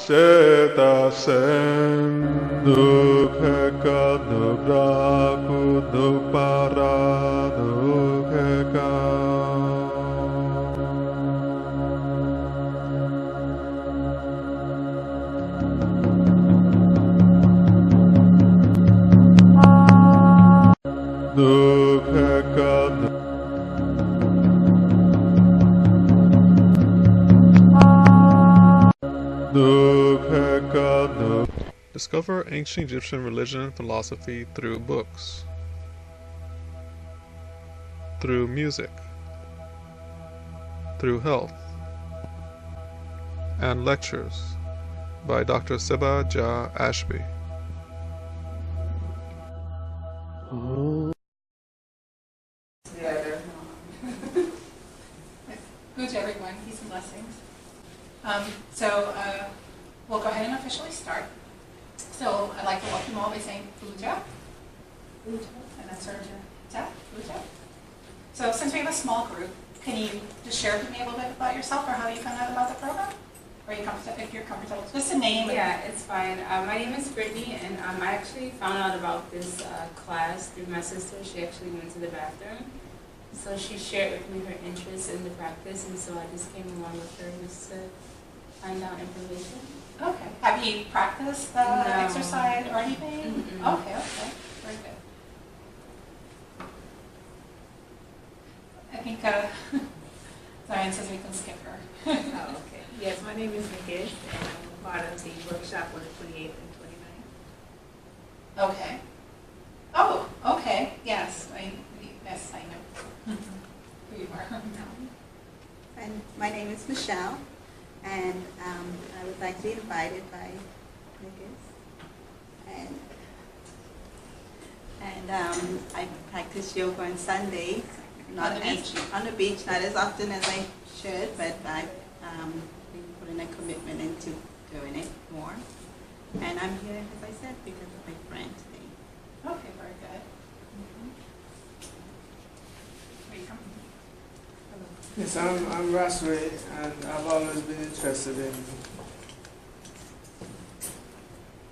seta sen dukheka nubraku dupara dukheka. Discover ancient Egyptian religion and philosophy through books, through music, through health, and lectures by Dr. Dja Ashby. Good everyone, peace and blessings. We'll go ahead and officially start. So I'd like to welcome you all by saying Dja, and that's our Dja. So since we have a small group, can you just share with me a little bit about yourself or how you found out about the program? Or if you're comfortable, just a name. Yeah, it's fine. My name is Brittany, and I actually found out about this class through my sister. She actually went to the bathroom. So she shared with me her interest in the practice, and so I just came along with her just to find out information. Okay. Have you practiced the exercise or anything? Okay, very good. I think Zion says we can skip her. Oh, okay. Yes, my name is Nikis, and I'm part of the workshop on the 28th and 29th. Okay. Oh, okay. Yes, I know who you are. And my name is Michelle, and I would like to be invited by Nikis. And I practice yoga on Sunday, not on the beach, not as often as I should, but I've been putting a commitment into doing it more. And I'm here, as I said, because of my friend today. Okay, very good. Where you come from? Yes, I'm Rasray, and I've always been interested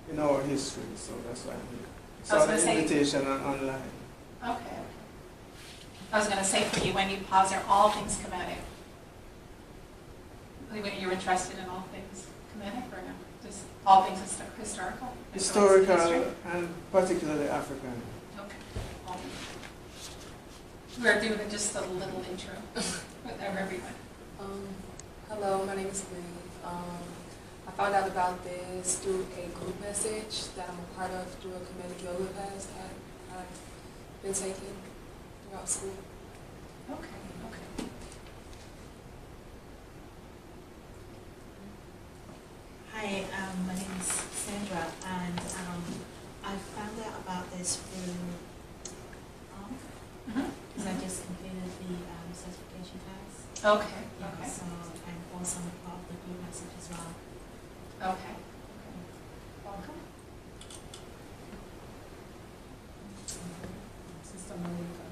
in our history, so that's why I'm here. I was Saw gonna the say- invitation online. Okay. I was going to say for you, when you pause there, all things Kemetic. When you're interested in all things Kemetic or no? Just all things historical? Historical History? and particularly African. Okay. All things. We're doing just a little intro with everyone. Hello, my name is Bree. I found out about this through a group message that I'm a part of through a Kemetic yoga class that I've been taking throughout school. Okay. Hi, my name is Sandra, and I found out about this through because I just completed the certification class. Okay. Yeah, so I'm also part of the group message as well. Okay. Welcome. Sister Monica.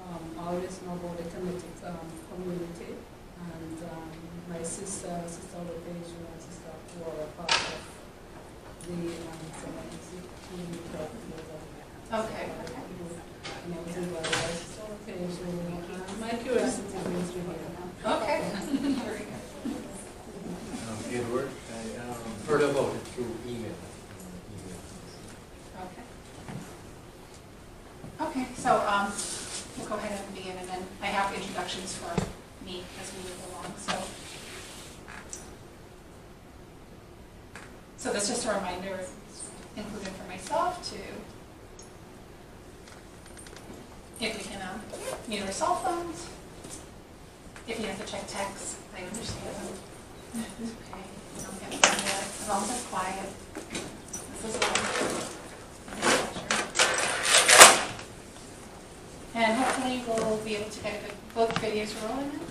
I always know about the Kemetic community, and my sister Lopeju, and sister who are a part of the Kemetic community. Okay. And I was invited by sister Lopeju, and my curiosity brings me here. Okay. Very good. Edward, I heard about it through email. Okay, so we'll go ahead and begin, and then I have introductions for me as we move along. So that's just a reminder, including for myself, to, if we can mute our cell phones. If you have to check text, I understand. Okay, don't get offended, as long as it's quiet. This is live. And hopefully we'll be able to get both videos rolling now.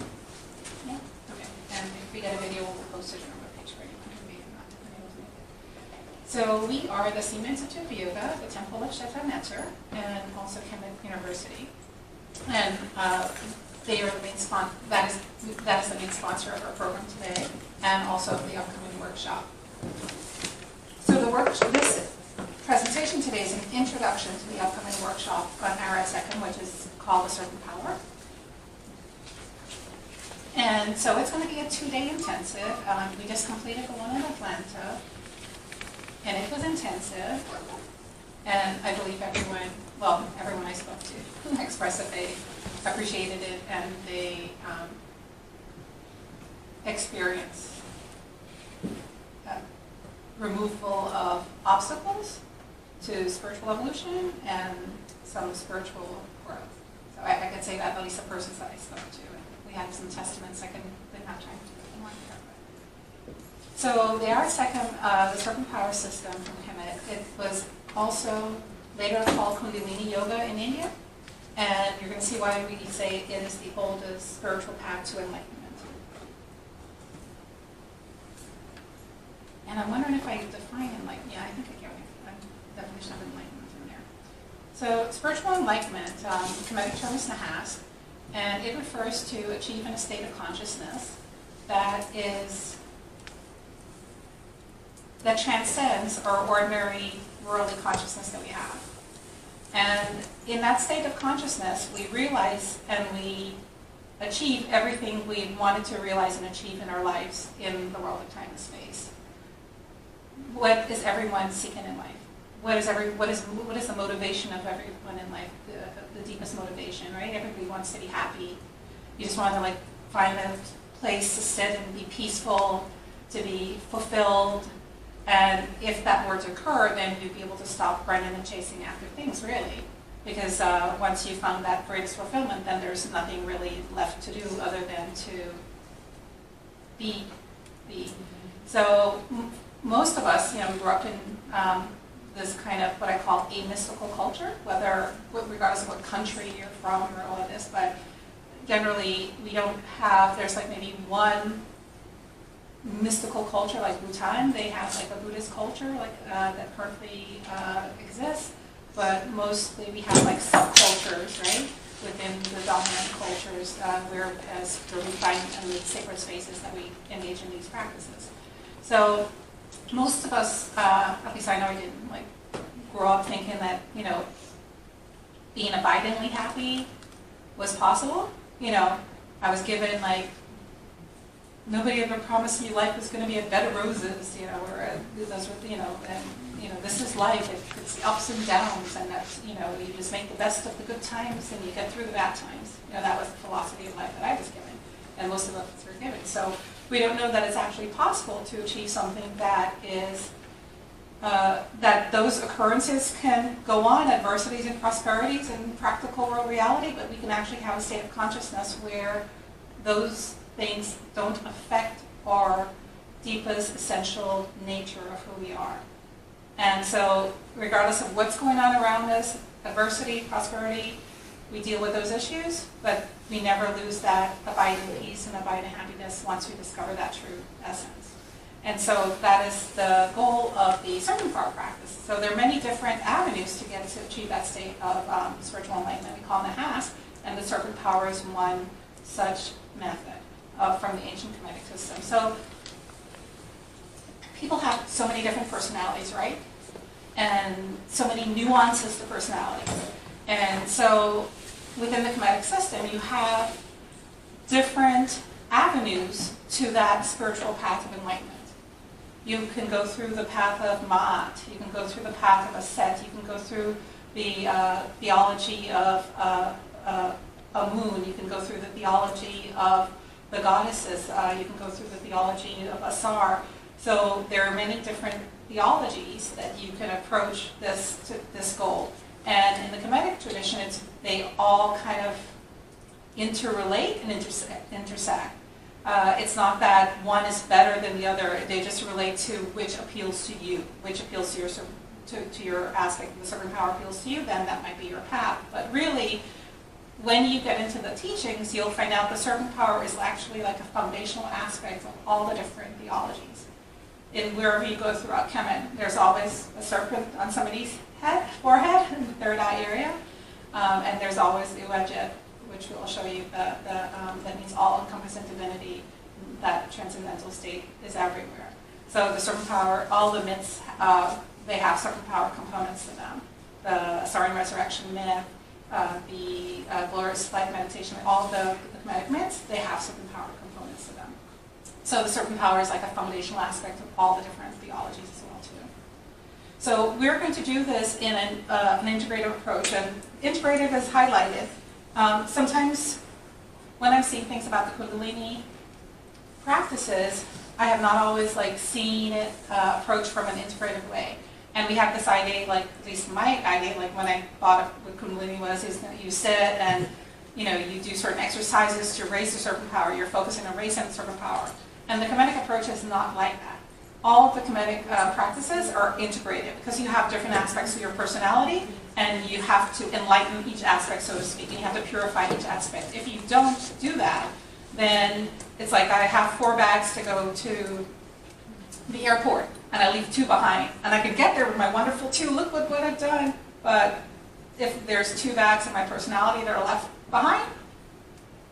Yeah? Okay. And if we get a video, we'll post it on our page for anyone who may not been able to make it. So we are the Sima Institute of Yoga, the Temple of Sheta Netzer, and also Kemetic University. And they are the main that is the main sponsor of our program today, and also of the upcoming workshop. So this presentation today is an introduction to the upcoming workshop on Ara Second, which is called the Serpent Power. And so it's going to be a 2-day intensive. We just completed the one in Atlanta, and it was intensive. And I believe everyone I spoke to expressed that they appreciated it and they experienced removal of obstacles to spiritual evolution and some spiritual growth. So I can say that at least the persons that I spoke to. We had some testaments I didn't have time to go more here. So the Ara Second, the Serpent Power system from Kemetic, it was also later called Kundalini Yoga in India. And you're going to see why we say it is the oldest spiritual path to enlightenment. And I'm wondering if I define enlightenment. Yeah, I think I get a definition of enlightenment in there. So spiritual enlightenment, Kemetic term is Nahas, and it refers to achieving a state of consciousness that transcends our ordinary worldly consciousness that we have. And in that state of consciousness, we realize and we achieve everything we wanted to realize and achieve in our lives in the world of time and space. What is everyone seeking in life? What is the motivation of everyone in life? The deepest motivation, right? Everybody wants to be happy. You just want to find a place to sit and be peaceful, to be fulfilled. And if that were to occur, then you'd be able to stop running and chasing after things, really. Because once you found that greatest fulfillment, then there's nothing really left to do other than to be. So most of us, we grew up in this kind of what I call a mystical culture, regardless of what country you're from or all of this, but generally we don't have, there's maybe one mystical culture like Bhutan. They have a Buddhist culture that currently exists, but mostly we have subcultures, right, within the dominant cultures where we find in the sacred spaces that we engage in these practices. So most of us, at least I know I didn't, grow up thinking that, being abidingly happy was possible. I was given, nobody ever promised me life was going to be a bed of roses, or those were, and, this is life. It's the ups and downs, and that's, you just make the best of the good times and you get through the bad times. That was the philosophy of life that I was given, and most of us were given. So we don't know that it's actually possible to achieve something that is, that those occurrences can go on, adversities and prosperities and practical world reality, but we can actually have a state of consciousness where those things don't affect our deepest essential nature of who we are. And so regardless of what's going on around us, adversity, prosperity, we deal with those issues, but we never lose that abiding peace and abiding happiness once we discover that true essence. And so that is the goal of the Serpent Power practice. So there are many different avenues to get to achieve that state of spiritual enlightenment. We call it Nahas, and the Serpent Power is one such method from the ancient Kemetic system. So people have so many different personalities, right? And so many nuances to personalities. And so within the Kemetic system, you have different avenues to that spiritual path of enlightenment. You can go through the path of Ma'at, you can go through the path of Aset, you can go through the theology of Amun, you can go through the theology of the goddesses, you can go through the theology of Asar. So there are many different theologies that you can approach this goal. And in the Kemetic tradition, they all kind of interrelate and intersect. It's not that one is better than the other. They just relate to which appeals to you, which appeals to your aspect of the Serpent Power appeals to you, then that might be your path. But really, when you get into the teachings, you'll find out the Serpent Power is actually a foundational aspect of all the different theologies. In wherever you go throughout Kemet, there's always a serpent on somebody's forehead, in the third eye area, and there's always the Uajit, which we'll show you, that means all-encompassing divinity. That transcendental state is everywhere. So the Serpent Power, all the myths, they have Serpent Power components to them. The Soaring Resurrection myth, the Glorious Flight meditation, all the Kemetic myths, they have Serpent Power components to them. So the Serpent Power is like a foundational aspect of all the different theologies as well too. So we're going to do this in an integrative approach, and integrative is highlighted. Sometimes when I'm seeing things about the Kundalini practices, I have not always seen it approached from an integrative way. And we have this idea, at least my idea, when I thought of what Kundalini was, is that you sit and you do certain exercises to raise the Serpent Power. You're focusing on raising the Serpent Power. And the Kemetic approach is not like that. All of the Kemetic practices are integrated because you have different aspects of your personality, and you have to enlighten each aspect, so to speak, and you have to purify each aspect. If you don't do that, then it's like I have 4 bags to go to the airport, and I leave 2 behind. And I can get there with my wonderful 2, look what I've done. But if there's 2 bags of my personality that are left behind,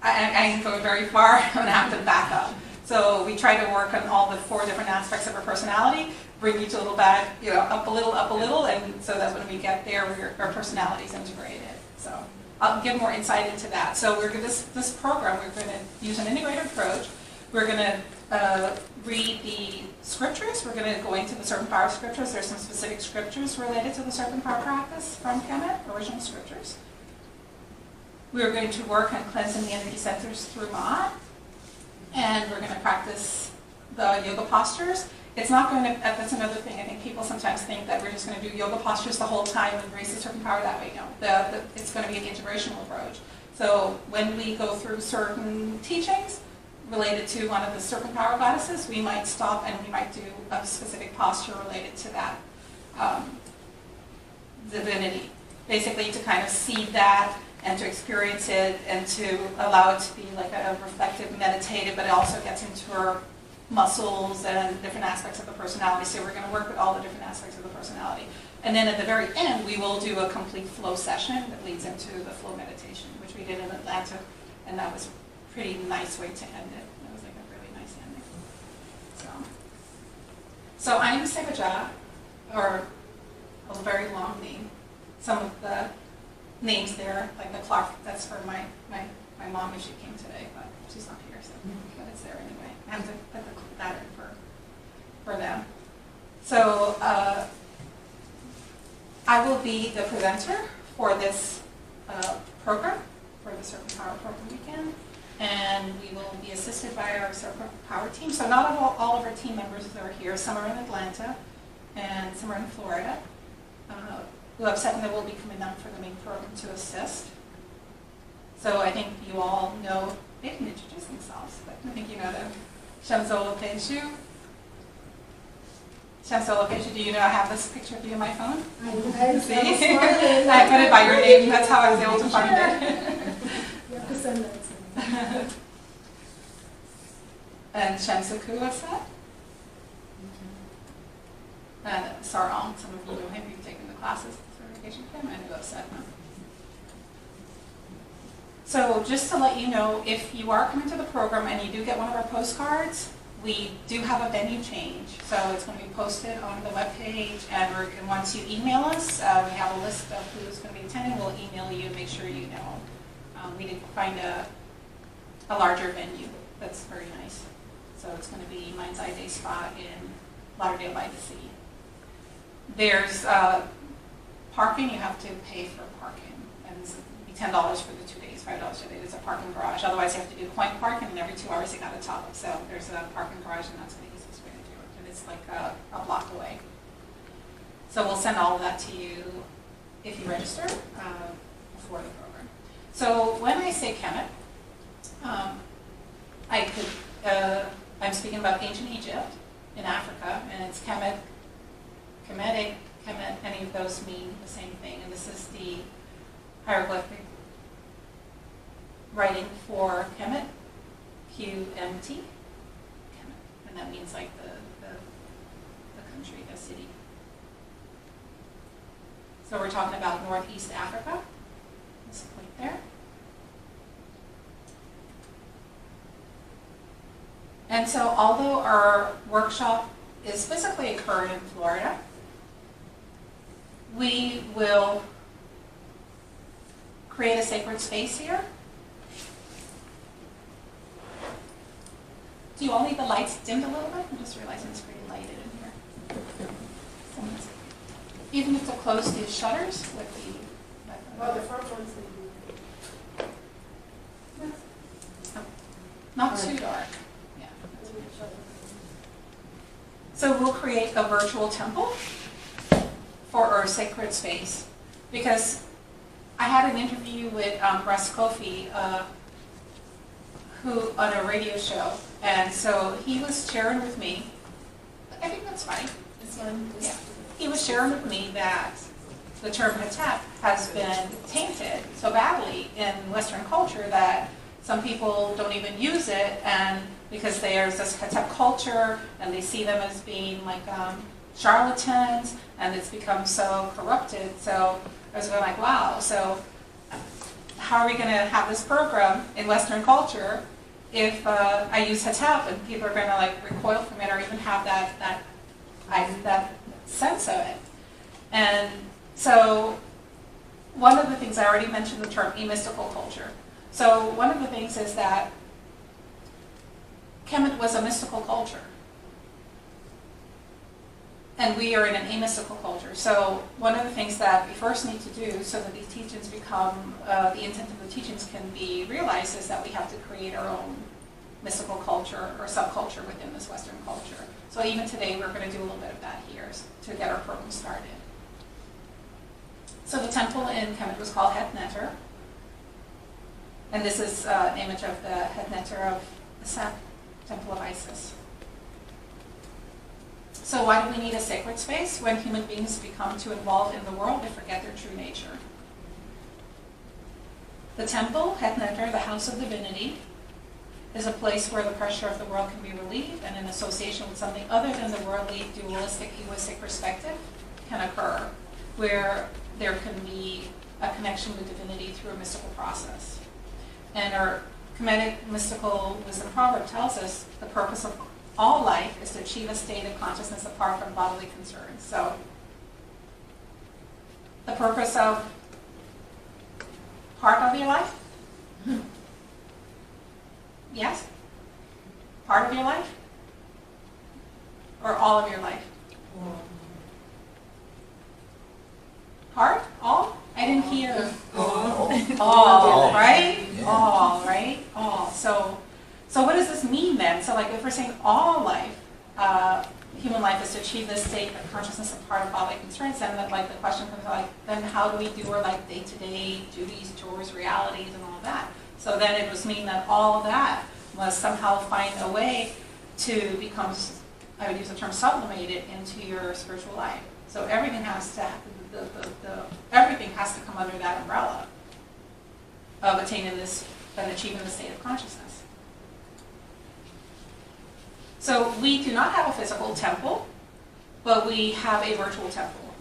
I ain't going very far. I'm going to have to back up. So we try to work on all the 4 different aspects of our personality, bring each little bag, up a little, and so that when we get there, our personality is integrated. So I'll give more insight into that. So this program, we're going to use an integrated approach. We're going to read the scriptures. We're going to go into the Serpent Power scriptures. There's some specific scriptures related to the Serpent Power practice from Kemet, original scriptures. We're going to work on cleansing the energy centers through Ma'at. And we're going to practice the yoga postures. It's not going to, that's another thing, I think people sometimes think that we're just going to do yoga postures the whole time and raise the Serpent Power that way. No, it's going to be an integrational approach. So when we go through certain teachings related to one of the Serpent Power goddesses, we might stop and we might do a specific posture related to that divinity. Basically to kind of see that and to experience it and to allow it to be like a reflective, meditative, but it also gets into our muscles and different aspects of the personality. So we're going to work with all the different aspects of the personality. And then at the very end, we will do a complete flow session that leads into the flow meditation, which we did in Atlanta, and that was a pretty nice way to end it. It was like a really nice ending. So I'm Dja, or a very long name. Some of the names there, like the Clark, that's for my mom if she came today, but she's not here, so but it's there anyway. I have to put that in for them. So I will be the presenter for this program, for the Serpent Power program weekend, and we will be assisted by our Serpent Power team. So not all of our team members are here. Some are in Atlanta, and some are in Florida. Who have said that will be coming down for the main program to assist. So I think you all know, they can introduce themselves, but I think you know them. Shamsola Peshu. Shamsola Peshu, do you know I have this picture of you on my phone? I See? I put it by your name, that's how I was able to find it. You have to send that to me. And Shamsuku Asad. And Sarong, some of you know him, you've taken the classes, certification with him, and who have said no. So just to let you know, if you are coming to the program and you do get one of our postcards, we do have a venue change. So it's going to be posted on the webpage, and once you email us, we have a list of who's going to be attending. We'll email you and make sure you know. We did find a larger venue that's very nice. So it's going to be Mind's Eye Day Spa in Lauderdale by the Sea. There's parking. You have to pay for parking, and it's $10 for the 2 days, $5 a day. There's a parking garage. Otherwise, you have to do point parking, and every 2 hours you got to top up. So there's a parking garage, and that's the easiest way to do it. And it's like a block away. So we'll send all of that to you if you register before the program. So when I say Kemet, I'm speaking about ancient Egypt in Africa, and it's Kemet. Kemetic, Kemet, any of those mean the same thing, and this is the hieroglyphic writing for Kemet, Q-M-T, Kemet, and that means like the country, the city. So we're talking about Northeast Africa, this point there. And so although our workshop is physically occurring in Florida. We will create a sacred space here. Do you all need the lights dimmed a little bit? I'm just realizing it's pretty lighted in here. Even if to close these shutters with the... Well, the front ones they do. Not too dark. Yeah. So we'll create a virtual temple for our sacred space, because I had an interview with Russ Kofi, who on a radio show, and so he was sharing with me. I think that's fine. This one. Yeah. He was sharing with me that the term Hetep has been tainted so badly in Western culture that some people don't even use it, and because there's this Hetep culture, and they see them as being like charlatans, and it's become so corrupted. So I was going like, wow, so how are we going to have this program in Western culture if I use Hetep and people are going to like recoil from it or even have that sense of it? And so one of the things, I already mentioned the term amystical culture. So one of the things is that Kemet was a mystical culture. And we are in an amystical culture. So one of the things that we first need to do so that these teachings become, the intent of the teachings can be realized, is that we have to create our own mystical culture or subculture within this Western culture. So even today we're going to do a little bit of that here to get our program started. So the temple in Kemet was called Het Neter. And this is an image of the Het Neter of the Set, Temple of Isis. So why do we need a sacred space? When human beings become too involved in the world, they forget their true nature. The temple, Het Neter, the house of divinity, is a place where the pressure of the world can be relieved, and an association with something other than the worldly, dualistic, egoistic perspective can occur, where there can be a connection with divinity through a mystical process. And our Kemetic mystical wisdom proverb tells us the purpose of all life is to achieve a state of consciousness apart from bodily concerns. So the purpose of part of your life? Yes? Part of your life? Or all of your life? Part? All? I didn't hear. All, right? All, right? All. So what does this mean then? So like if we're saying all life, human life is to achieve this state of consciousness of part of bodily concerns, then like the question comes like, then how do we do our like day-to-day duties, chores, realities, and all of that? So then it was mean that all of that must somehow find a way to become, I would use the term sublimated into your spiritual life. So everything has to, everything has to come under that umbrella of attaining this and achieving the state of consciousness. So we do not have a physical temple, but we have a virtual temple.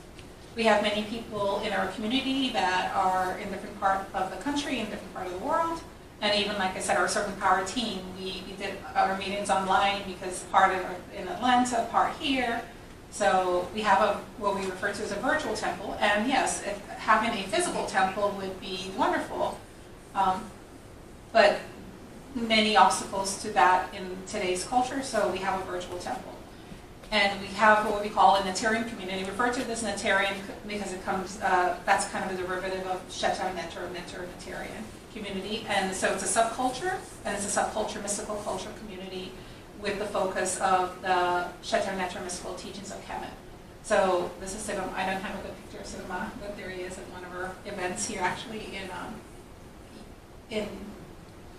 We have many people in our community that are in different part of the country, in different part of the world. And even, like I said, our Serpent Power team, we did our meetings online because part of in Atlanta, part here. So we have what we refer to as a virtual temple. And yes, having a physical temple would be wonderful. But many obstacles to that in today's culture, so we have a virtual temple. And we have what we call a Netarian community. We refer to this Netarian because it comes, that's kind of a derivative of Shetar Neter, Netarian community. And so it's a subculture, and it's a subculture, mystical culture community with the focus of the Shetar Neter mystical teachings of Kemet. So this is Sidam. I don't have a good picture of Sidama, but there he is at one of our events here actually in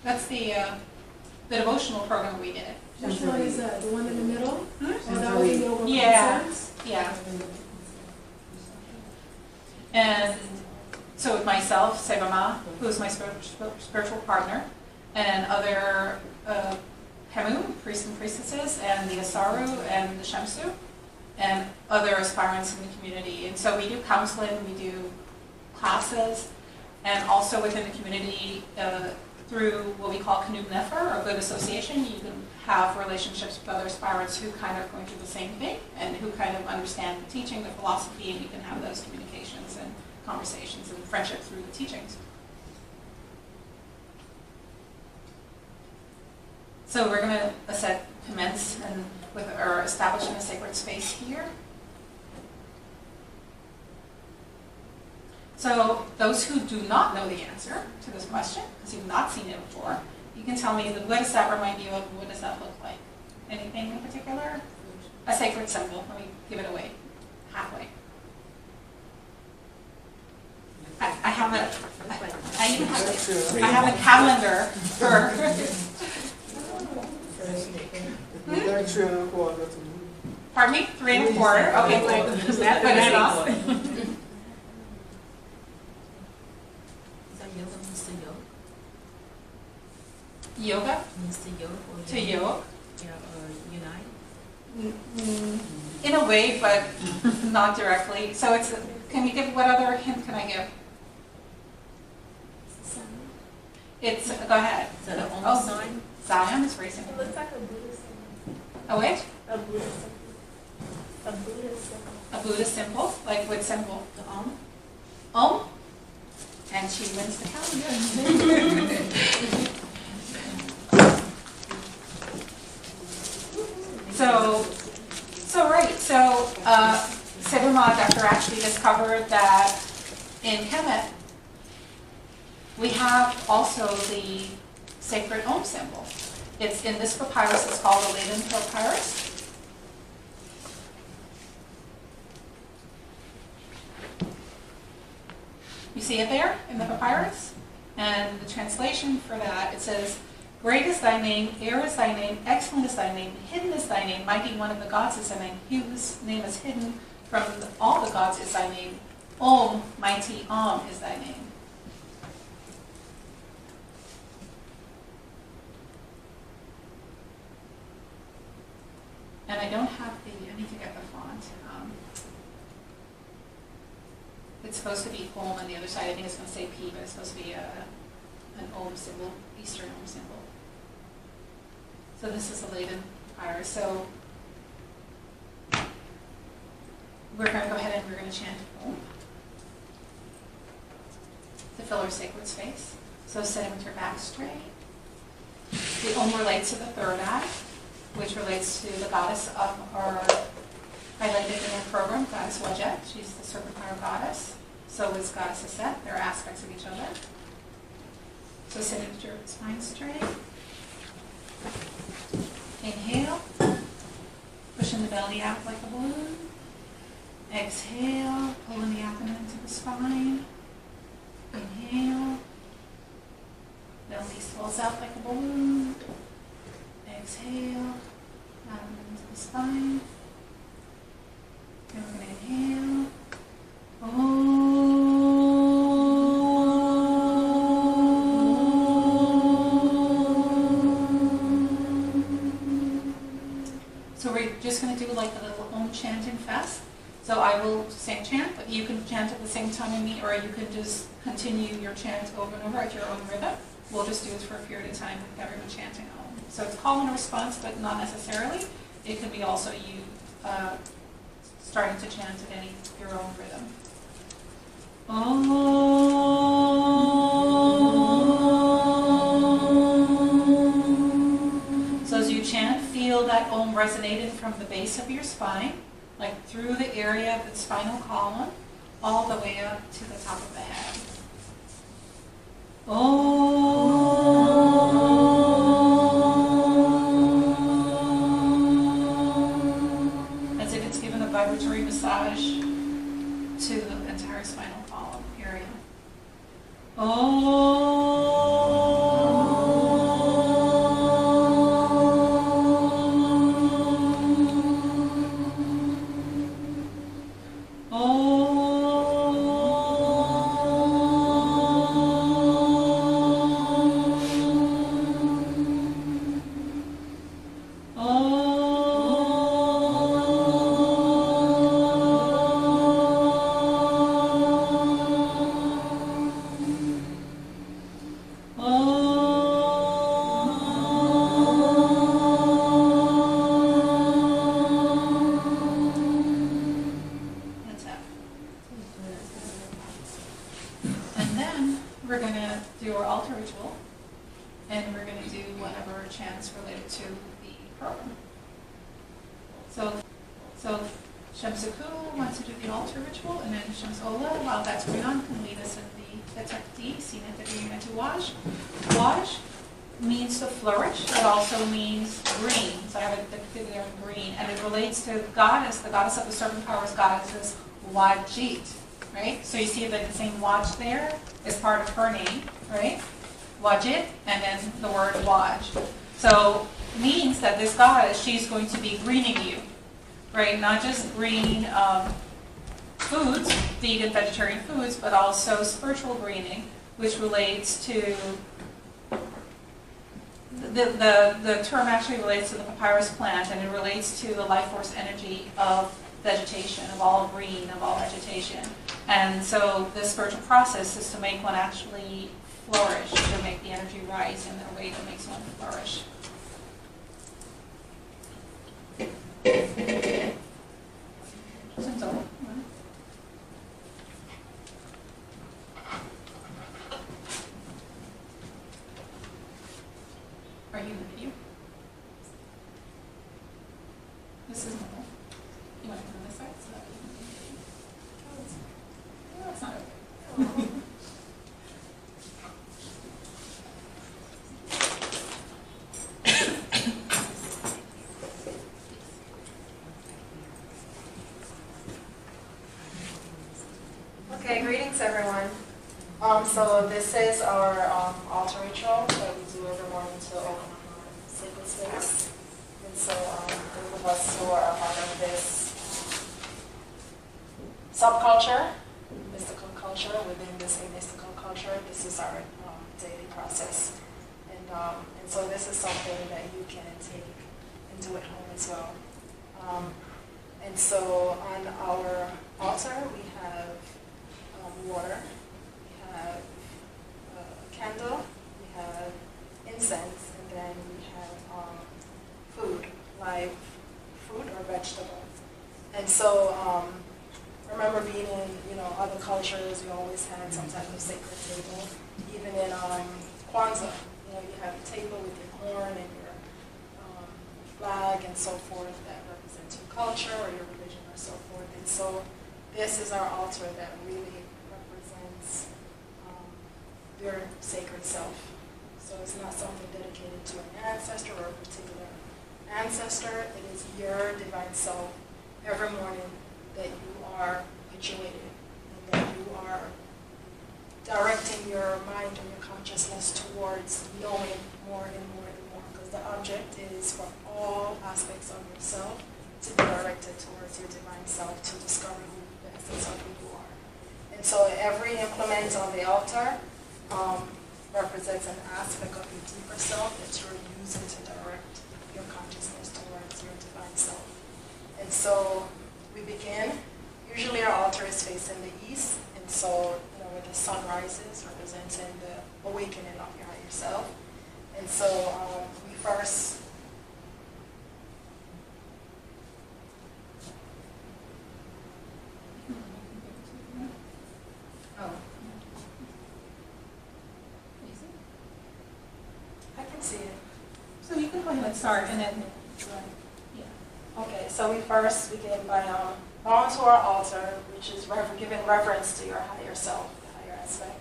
that's the devotional program we did. Which one is that? The one in the middle? Hmm? Oh, that was in your Yeah. concerns? Yeah. And so with myself, Sebama, who's my spiritual partner, and other Hemu, priests and priestesses, and the Asaru and the Shamsu, and other aspirants in the community. And so we do counseling, we do classes, and also within the community, through what we call Canub Nefer, or good association. You can have relationships with other aspirants who kind of are going through the same thing and who kind of understand the teaching, the philosophy, and you can have those communications and conversations and friendship through the teachings. So we're going to commence and or establishing a sacred space here. So those who do not know the answer to this question, because you've not seen it before, you can tell me, what does that remind you of? What does that look like? Anything in particular? A sacred symbol. Let me give it away halfway. I have a calendar for. Like 3 1/4. Pardon me? 3 1/4. Okay, well, that put it off. Yoga? Means to yoke or To yoke? Yeah, or unite. In a way, but not directly. So it's, can you give, what other hint can I give? It's, go ahead. Is that an Om sign? Zion is very It simple. looks like a Buddha symbol. Oh, wait? A Buddha symbol. A Buddha symbol. A Buddha symbol? Like what symbol? The Om? Om? And she wins the calendar. So Sidrma, Dr. Ashby discovered that in Kemet, we have also the sacred Om symbol. It's in this papyrus, it's called the Leiden Papyrus. You see it there in the papyrus? And the translation for that, it says, "Great is thy name, air is thy name, excellent is thy name, hidden is thy name, mighty one of the gods is thy name, he whose name is hidden from all the gods is thy name, Om, mighty Om is thy name." And I don't have I need to get the font. It's supposed to be Om on the other side. I think it's going to say P, but it's supposed to be an Om symbol, Eastern Om symbol. So this is a Leiden papyrus. So we're going to go ahead and we're going to chant Om to fill our sacred space. So sitting with your back straight. The Om relates to the third eye, which relates to the goddess of our highlighted in our program, Goddess Wajet. She's the Serpent Power goddess. So is Goddess Aset. They're aspects of each other. So sitting with your spine straight. Inhale. Pushing the belly out like a balloon. Exhale. Pulling the abdomen into the spine. Inhale. Belly swells out like a balloon. Exhale. Abdomen into the spine. And we're going to inhale. So we're just going to do like a little Om chanting fest. So I will sing chant, but you can chant at the same time as me, or you can just continue your chant over and over at your own rhythm. We'll just do this for a period of time with everyone chanting Om. So it's call and response, but not necessarily. It could be also you starting to chant at your own rhythm. So as you chant, feel that Om resonating from the base of your spine, like through the area of the spinal column, all the way up to the top of the head. As if it's given a vibratory massage to the entire spinal column area. we're going to do our altar ritual, and we're going to do whatever chants related to the program. So Shamsuku wants to do the altar ritual, and then Shamsola, while that's going on, can lead us in the Tetakti, Sinetari Metuwaj. Waj means to flourish. It also means green. So I have it depicted there in green. And it relates to goddess. The goddess of the serpent power is goddess Wajit, right? So you see that the same Waj there is part of her name, right? Wajit, and then the word Waj. So means that this goddess, she's going to be greening you, right? Not just green foods, vegan, vegetarian foods, but also spiritual greening, which relates to the term actually relates to the papyrus plant, and it relates to the life force energy of vegetation, of all green, of all vegetation. And so the spiritual process is to make one actually flourish, to make the energy rise in a way that makes one flourish. Are you in the video? This is normal. You want to come on this side? So that no, that's not okay. Okay, greetings everyone. So this is our altar ritual that we do every morning to open our sacred space. And so those of us who are a part of this subculture, mystical culture, within this mystical culture, this is our daily process. And so this is something that you can take and do at home as well. And so on our altar we have water, we have a candle, we have incense, and then we have food, live fruit or vegetable. And so remember being in other cultures, you always had some type of sacred table. Even in Kwanzaa, you have a table with your horn and your flag and so forth that represents your culture or your religion or so forth. And so this is our altar that really represents your sacred self. So it's not something dedicated to an ancestor or a particular ancestor. It is your divine self every morning that you are habituated and that you are directing your mind and your consciousness towards knowing more and more and more. Because the object is for all aspects of yourself to be directed towards your divine self, to discover who the essence of who you are. And so every implement on the altar represents an aspect of your deeper self that you're using to direct your consciousness towards your divine self. And so we begin. Usually our altar is facing the east, and so where the sun rises, representing the awakening of your higher self. And so we first I can see it. So you can go ahead and start, and then Okay, so we first begin by bowing to our altar, which is giving reverence to your higher self, the higher aspect.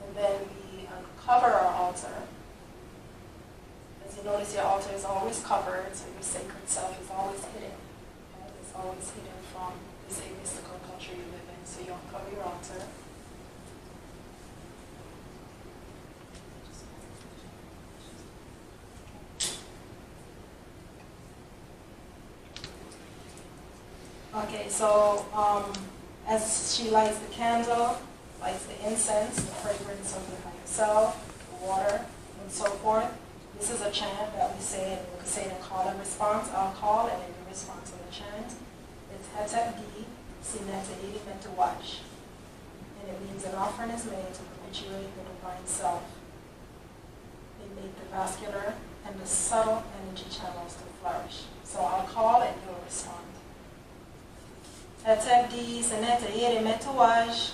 And then we cover our altar. As you notice, your altar is always covered, so your sacred self is always hidden. Okay? It's always hidden from this mystical culture you live in, so you uncover your altar. Okay, so as she lights the candle, lights the incense, the fragrance of the higher self, the water, and so forth, this is a chant that we say, and we can say in a call and response. I'll call, and then you respond to the chant. It's Hetabdi, Sineta Edi Metuwaj. And it means an offering is made to perpetuate the divine self. They make the vascular and the subtle energy channels to flourish. So I'll call, and you'll respond. Hetabdi, Sineta Edi Metuwaj.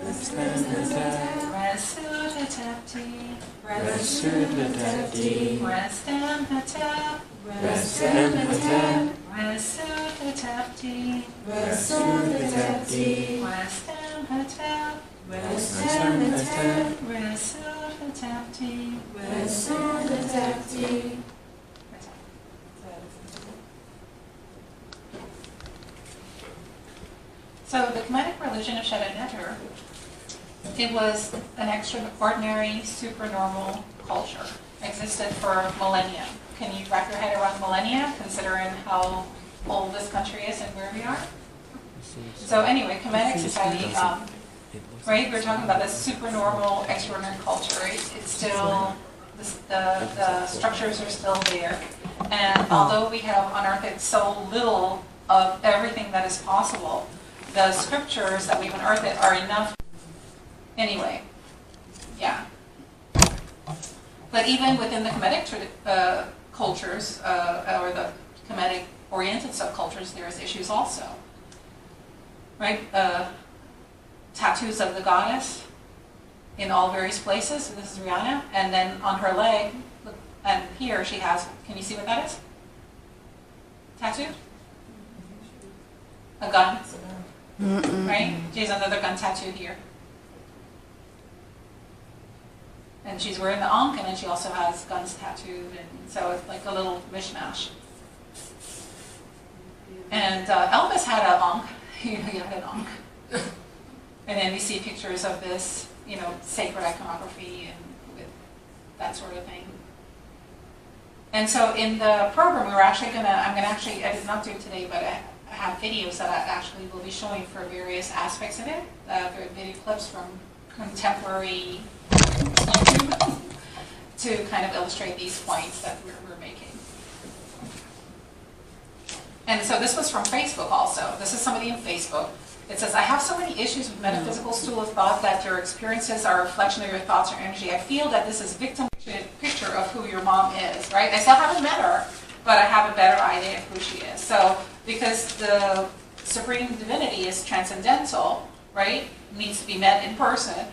Resutatabti. Resutatabti. Restamhatap. Restamhatap. Resutatabti. Resutatabti. Restamhatap. Restamhatap. Resutatabti. Resutatabti. So the Kemetic religion of Shedda-Neter, it was an extraordinary, supernormal culture. Existed for millennia. Can you wrap your head around millennia, considering how old this country is and where we are? So anyway, Kemetic society, right? We're talking about this supernormal, extraordinary culture. Right? It's still the structures are still there, and although we have unearthed so little of everything that is possible, the scriptures that we've unearthed are enough. Anyway, yeah. But even within the Kemetic cultures, or the Kemetic-oriented subcultures, there's issues also. Right? Tattoos of the goddess in all various places. So this is Rihanna. And then on her leg, and here she has, can you see what that is? Tattoo? A gun. Right? She has another gun tattooed here. And she's wearing the ankh, and then she also has guns tattooed, and so it's like a little mishmash. And Elvis had an ankh. He had an ankh. And then we see pictures of this, sacred iconography and with that sort of thing. And so in the program, I'm I did not do it today, but I have videos that I actually will be showing for various aspects of it. There are video clips from contemporary YouTube to kind of illustrate these points that we're making. And so this was from Facebook also. This is somebody in Facebook. It says, I have so many issues with metaphysical school of thought that your experiences are a reflection of your thoughts or energy. I feel that this is victim picture of who your mom is, right? I still haven't met her, but I have a better idea of who she is. So because the supreme divinity is transcendental, right? It needs to be met in person.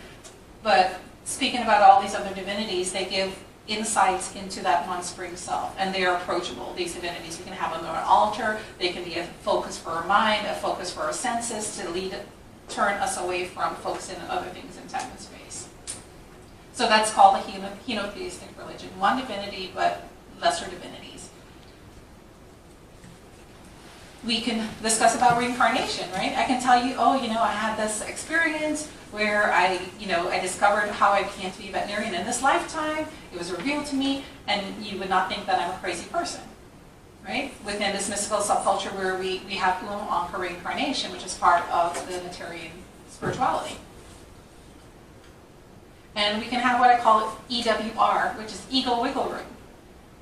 But speaking about all these other divinities, they give insights into that one spring self, and they are approachable, these divinities. We can have them on an altar, they can be a focus for our mind, a focus for our senses, to turn us away from focusing on other things in time and space. So that's called the henotheistic religion. One divinity, but lesser divinities. We can discuss about reincarnation, right? I can tell you, I had this experience where I discovered how I began to be a veterinarian in this lifetime. It was revealed to me, and you would not think that I'm a crazy person, right? Within this mystical subculture where we have on reincarnation, which is part of the Unitarian spirituality. And we can have what I call EWR, which is ego wiggle room.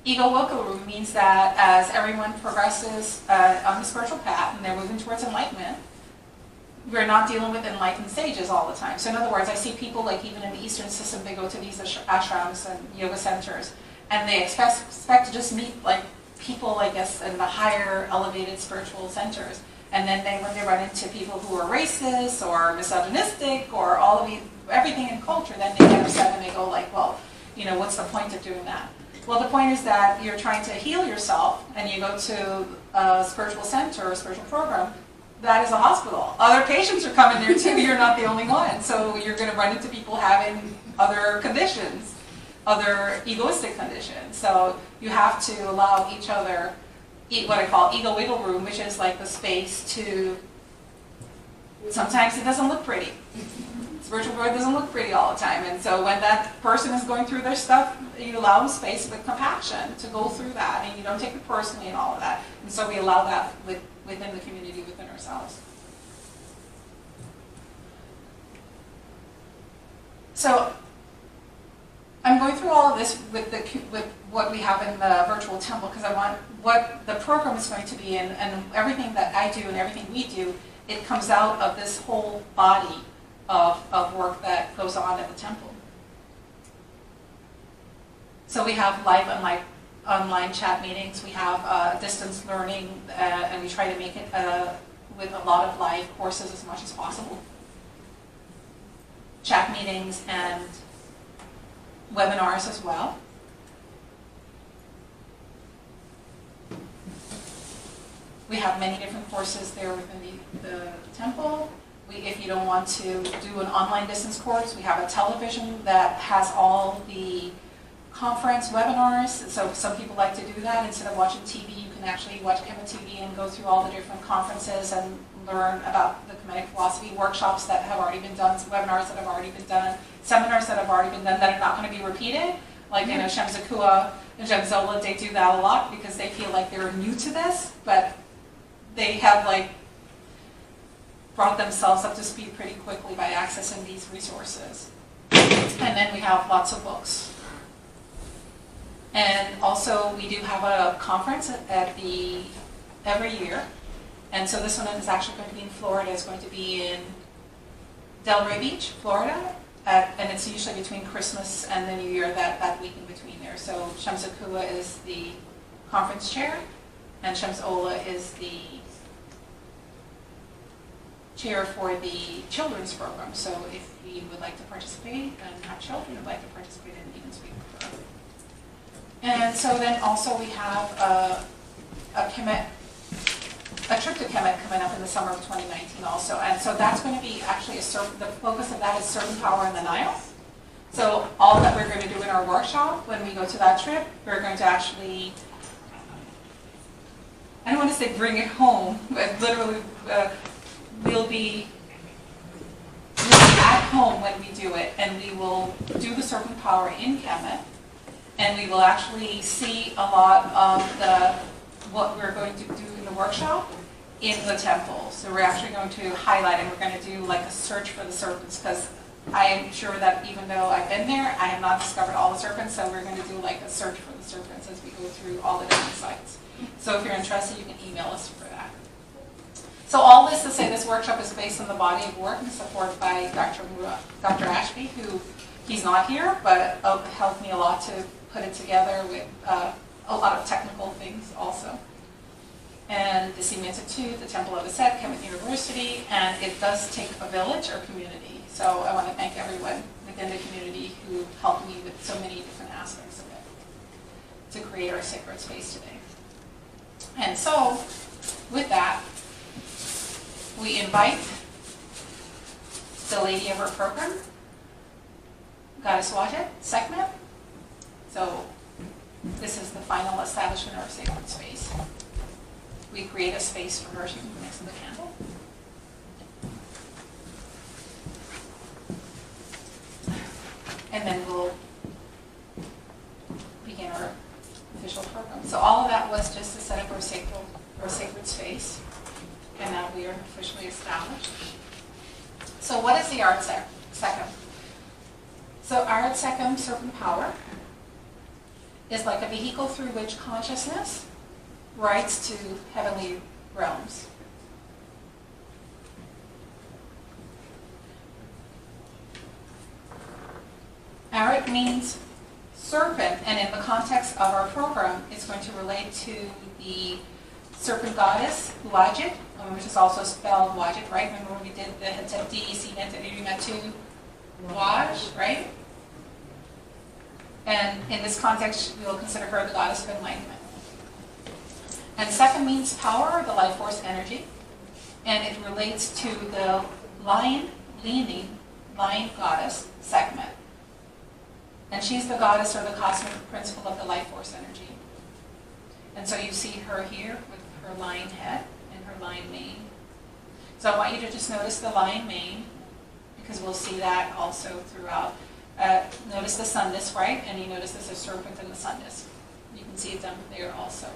Ego wiggle room means that as everyone progresses on the spiritual path and they're moving towards enlightenment, we're not dealing with enlightened sages all the time. So in other words, I see people like even in the Eastern system, they go to these ashrams and yoga centers, and they expect to just meet like people, I guess, in the higher elevated spiritual centers. And then when they run into people who are racist or misogynistic or everything in culture, then they get upset and they go like, well, what's the point of doing that? Well, the point is that you're trying to heal yourself and you go to a spiritual center or a spiritual program. That is a hospital. Other patients are coming there too. You're not the only one. So you're going to run into people having other conditions, other egoistic conditions. So you have to allow each other what I call ego wiggle room, which is like the space to, sometimes it doesn't look pretty. Spiritual growth doesn't look pretty all the time. And so when that person is going through their stuff, you allow them space with compassion to go through that, and you don't take it personally and all of that. And so we allow that within the community, within ourselves. So I'm going through all of this with what we have in the virtual temple because I want what the program is going to be and everything that I do and everything we do, it comes out of this whole body of work that goes on at the temple. So we have live and online chat meetings, we have distance learning, and we try to make it with a lot of live courses as much as possible. chat meetings and webinars as well. We have many different courses there within the temple. If you don't want to do an online distance course, we have a television that has all the conference webinars. So some people like to do that. Instead of watching TV, you can actually watch Kemetic and go through all the different conferences and learn about the Kemetic philosophy, workshops that have already been done, webinars that have already been done, seminars that have already been done that are not going to be repeated. Like, you know, Shemzakua and Jemzola, they do that a lot because they feel like they're new to this, but they have like brought themselves up to speed pretty quickly by accessing these resources. And then we have lots of books. And also we do have a conference every year. And so this one is actually going to be in Florida. It's going to be in Delray Beach, Florida. And it's usually between Christmas and the New Year, that week in between there. So Shemzakua is the conference chair, and Shemzola is the chair for the children's program. So if you would like to participate and have children who would like to participate in the Even Speak program. And so then also we have a trip to Kemet coming up in the summer of 2019 also. And so that's going to be actually the focus of that is Serpent Power in the Nile. So all that we're going to do in our workshop when we go to that trip, we're going to actually, I don't want to say bring it home, but literally we'll be at home when we do it, and we will do the Serpent Power in Kemet, and we will actually see a lot of what we're going to do in the workshop in the temple. So we're actually going to highlight, and we're going to do like a search for the serpents, because I am sure that even though I've been there, I have not discovered all the serpents, so we're going to do like a search for the serpents as we go through all the different sites. So if you're interested, you can email us for that. So all this to say, this workshop is based on the body of work and supported by Dr. Ashby, who he's not here, but helped me a lot to put it together with a lot of technical things also. And the Seam Institute, the Temple of Aset, Kemet University, and it does take a village or community. So I want to thank everyone within the community who helped me with so many different aspects of it to create our sacred space today. And so, with that, we invite the lady of our program, Goddess Wajet, Sekhmet. So this is the final establishment of our sacred space. We create a space for her. She can go next to the candle. And then we'll begin our official program. So all of that was just to set up our sacred space. And now we are officially established. So what is the Art Sechem? So Art Sechem, Serpent Power, is like a vehicle through which consciousness rides to heavenly realms. Arit means serpent, and in the context of our program, it's going to relate to the serpent goddess, Wajet, which is also spelled Wajet, right? Remember when we did the Hetepti, Sinetaririmatu, Waj, right? And in this context, we will consider her the goddess of enlightenment. And second means power, the life force energy. And it relates to the lion goddess, Sekhmet. And she's the goddess or the cosmic principle of the life force energy. And so you see her here with her lion head and her lion mane. So I want you to just notice the lion mane, because we'll see that also throughout. Notice the sun disc, right? And you notice there's a serpent in the sun disc. You can see it down there also.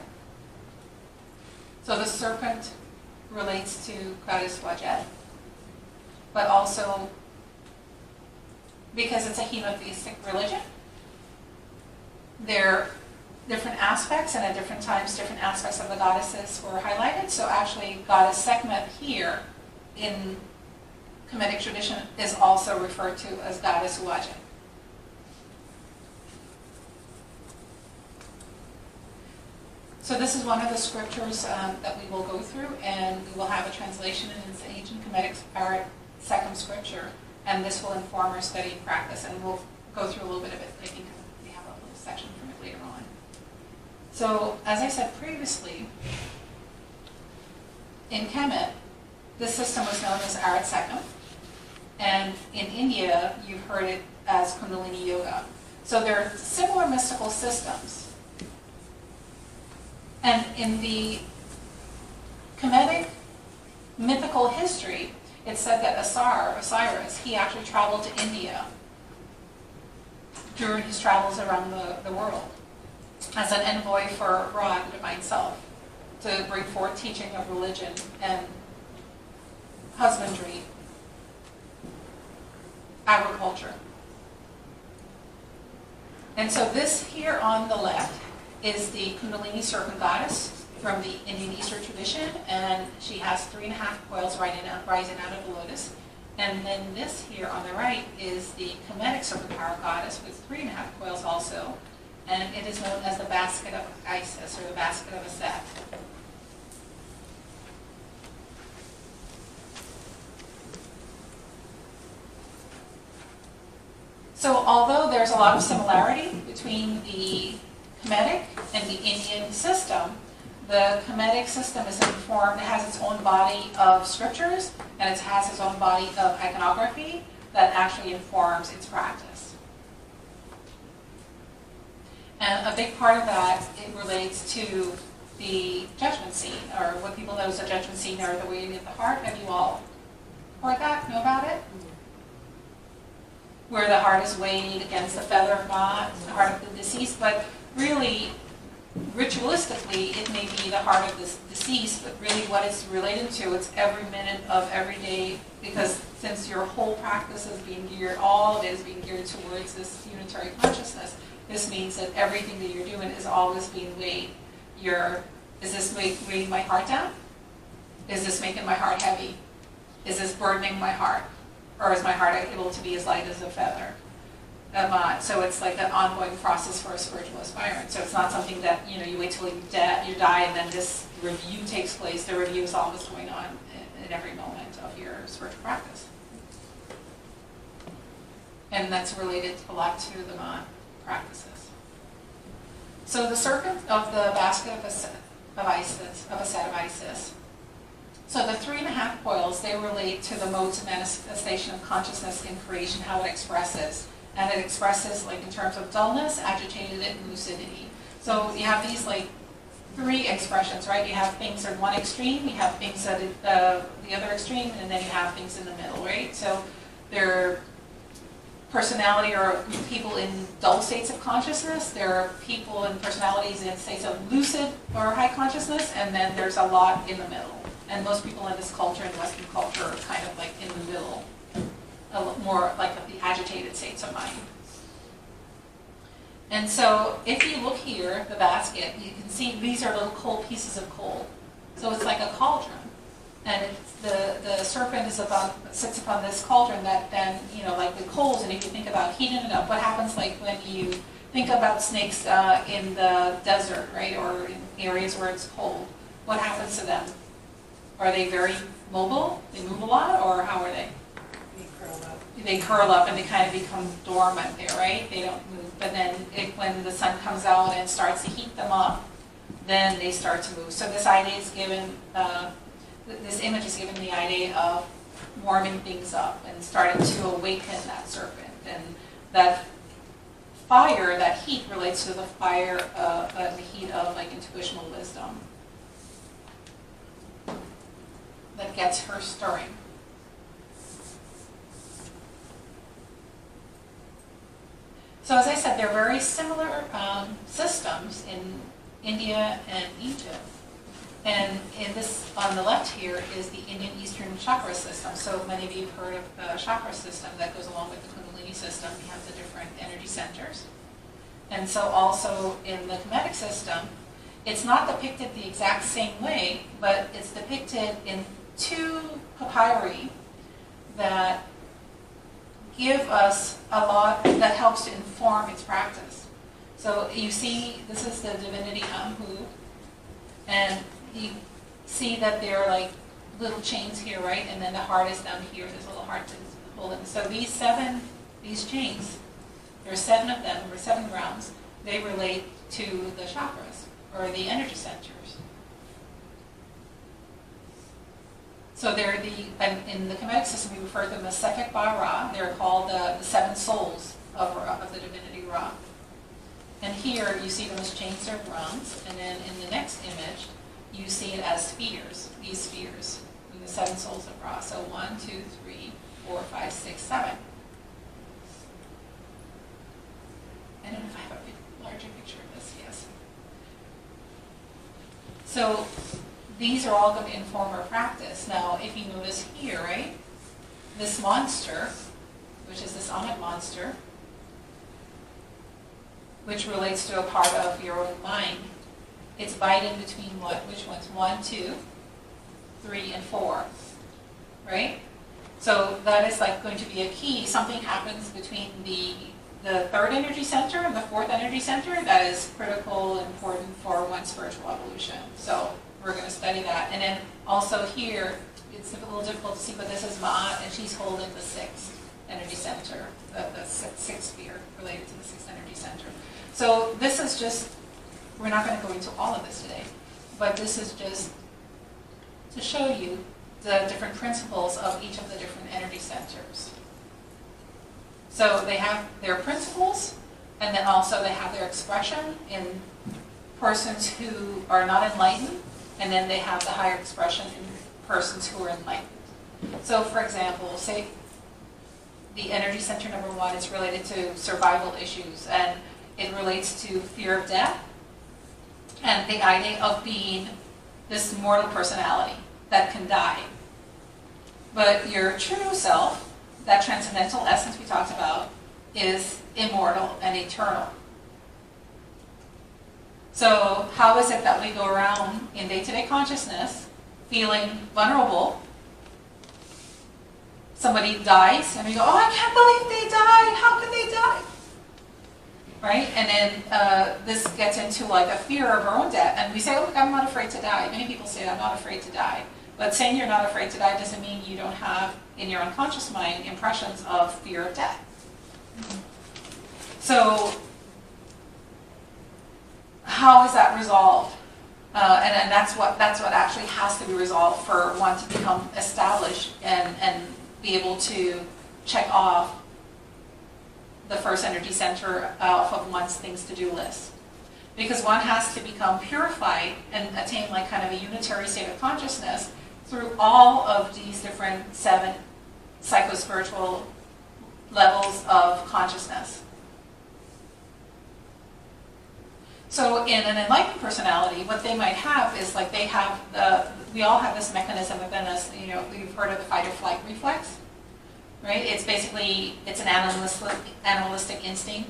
So the serpent relates to Goddess Wajet, but also because it's a henotheistic religion, there are different aspects, and at different times, different aspects of the goddesses were highlighted. So actually, Goddess Sekhmet here in Kemetic tradition is also referred to as Goddess Wajet. So this is one of the scriptures that we will go through, and we will have a translation in its ancient Kemetic Art Sechem scripture And this will inform our study and practice, and we'll go through a little bit of it. I think we have a little section from it later on. So, as I said previously, in Kemet, this system was known as Aratsekam, and in India, you've heard it as Kundalini Yoga. So there are similar mystical systems. And in the Kemetic mythical history, it said that Osiris, he actually traveled to India during his travels around the world as an envoy for Ra, the divine self, to bring forth teaching of religion and husbandry, agriculture. And so this here on the left is the Kundalini serpent goddess from the Indian Eastern tradition, and she has 3.5 coils rising out of the lotus. And then this here on the right is the Kemetic Serpent Power goddess with 3.5 coils also, and it is known as the basket of Isis, or the basket of Aset. So although there's a lot of similarity between the Kemetic and the Indian system, the Kemetic system is informed, it has its own body of scriptures, and it has its own body of iconography that actually informs its practice. And a big part of that, it relates to the judgment scene, or what people know as the judgment scene, or the weighing of the heart. Have you all heard that, know about it? Where the heart is weighed against the feather of God, the heart of the deceased, but really, ritualistically, it may be the heart of the deceased, but really what it's related to, it's every minute of every day, because since your whole practice is being geared, all of it is being geared towards this unitary consciousness, this means that everything that you're doing is always being weighed. Is this weighing my heart down? Is this making my heart heavy? Is this burdening my heart? Or is my heart able to be as light as a feather? So it's like an ongoing process for a spiritual aspirant. So it's not something that you wait till you die and then this review takes place. The review is always going on in every moment of your spiritual practice. And that's related a lot to the practices. So the serpent of the basket of Isis. So the 3.5 coils, they relate to the modes of manifestation of consciousness in creation, how it expresses. And it expresses like in terms of dullness, agitated, and lucidity. So you have these like 3 expressions, right? You have things at one extreme, you have things at the other extreme, and then you have things in the middle, right? So their personality or people in dull states of consciousness, there are people and personalities in states of lucid or high consciousness, and then there's a lot in the middle. And most people in this culture, in Western culture, are kind of like in the middle, a lot more like the agitated states of mind. And so if you look here, the basket, you can see these are little cold pieces of coal. So it's like a cauldron. And it's the serpent sits upon this cauldron that then, like the coals, and if you think about heating it up, what happens like when you think about snakes in the desert, right, or in areas where it's cold, what happens to them? Are they very mobile? They move a lot, or how are they? They curl up and they kind of become dormant there, right? They don't move. But then when the sun comes out and starts to heat them up, then they start to move. So this idea is given, this image is given the idea of warming things up and starting to awaken that serpent. And that fire, that heat relates to the fire, the heat of like intuitional wisdom that gets her stirring. So as I said, they're very similar systems in India and Egypt. And in this, on the left here, is the Indian Eastern chakra system. So many of you have heard of the chakra system that goes along with the Kundalini system. You have the different energy centers. And so also in the Kemetic system, it's not depicted the exact same way, but it's depicted in 2 papyri that give us a lot that helps to inform its practice. So you see, this is the divinity Amhu, and you see that there are like little chains here, right? And then the heart is down here. There's a little heart, this pull them. So these chains, there are 7 of them, or 7 grounds, they relate to the chakras, or the energy centers. So they're in the Kemetic system, we refer to them as Sepik Ba Ra. They're called the 7 souls of the divinity Ra. And here you see them as chains or grounds, and then in the next image, you see it as spheres, these spheres, and the 7 souls of Ra. So 1, 2, 3, 4, 5, 6, 7. I don't know if I have a larger picture of this, yes. So these are all going to inform our practice. Now, if you notice here, right, this monster, which is this Amit monster, which relates to a part of your own mind, it's divided between what? Which ones? 1, 2, 3, and 4, right? So that is like going to be a key. Something happens between the 3rd energy center and the 4th energy center that is critical and important for one's spiritual evolution. So we're going to study that. And then also here, it's a little difficult to see, but this is Ma, and she's holding the 6th energy center, the 6th sphere related to the 6th energy center. So this is just, we're not going to go into all of this today, but this is just to show you the different principles of each of the different energy centers. So they have their principles, and then also they have their expression in persons who are not enlightened, and then they have the higher expression in persons who are enlightened. So for example, say the energy center number 1 is related to survival issues, and it relates to fear of death, and the idea of being this mortal personality that can die. But your true self, that transcendental essence we talked about, is immortal and eternal. So how is it that we go around in day-to-day consciousness feeling vulnerable? Somebody dies and we go, oh, I can't believe they died. How could they die? Right? And then this gets into like a fear of our own death. And we say, oh, look, I'm not afraid to die. Many people say, I'm not afraid to die. But saying you're not afraid to die doesn't mean you don't have, in your unconscious mind, impressions of fear of death. So how is that resolved? And that's what actually has to be resolved for one to become established and be able to check off the first energy center off of one's things to do list. Because one has to become purified and attain like kind of a unitary state of consciousness through all of these different 7 psycho-spiritual levels of consciousness. So in an enlightened personality, what they might have is like they have we all have this mechanism within us, you know, we've heard of the fight or flight reflex, right? It's basically, it's an animalistic instinct.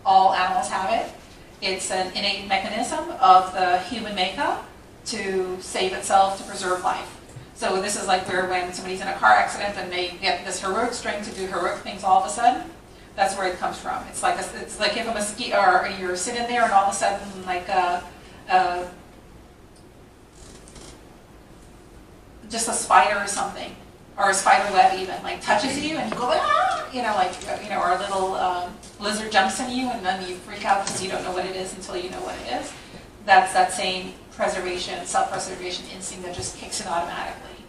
All animals have it. It's an innate mechanism of the human makeup to save itself, to preserve life. So this is like where when somebody's in a car accident and they get this heroic strength to do heroic things all of a sudden, that's where it comes from. It's like if a mosquito, or you're sitting there and all of a sudden like just a spider or something, or a spider web even, like touches you and you go like, ah! You know, like, you know, or a little lizard jumps on you and then you freak out because you don't know what it is until you know what it is. That's that same preservation, self-preservation instinct that just kicks in automatically.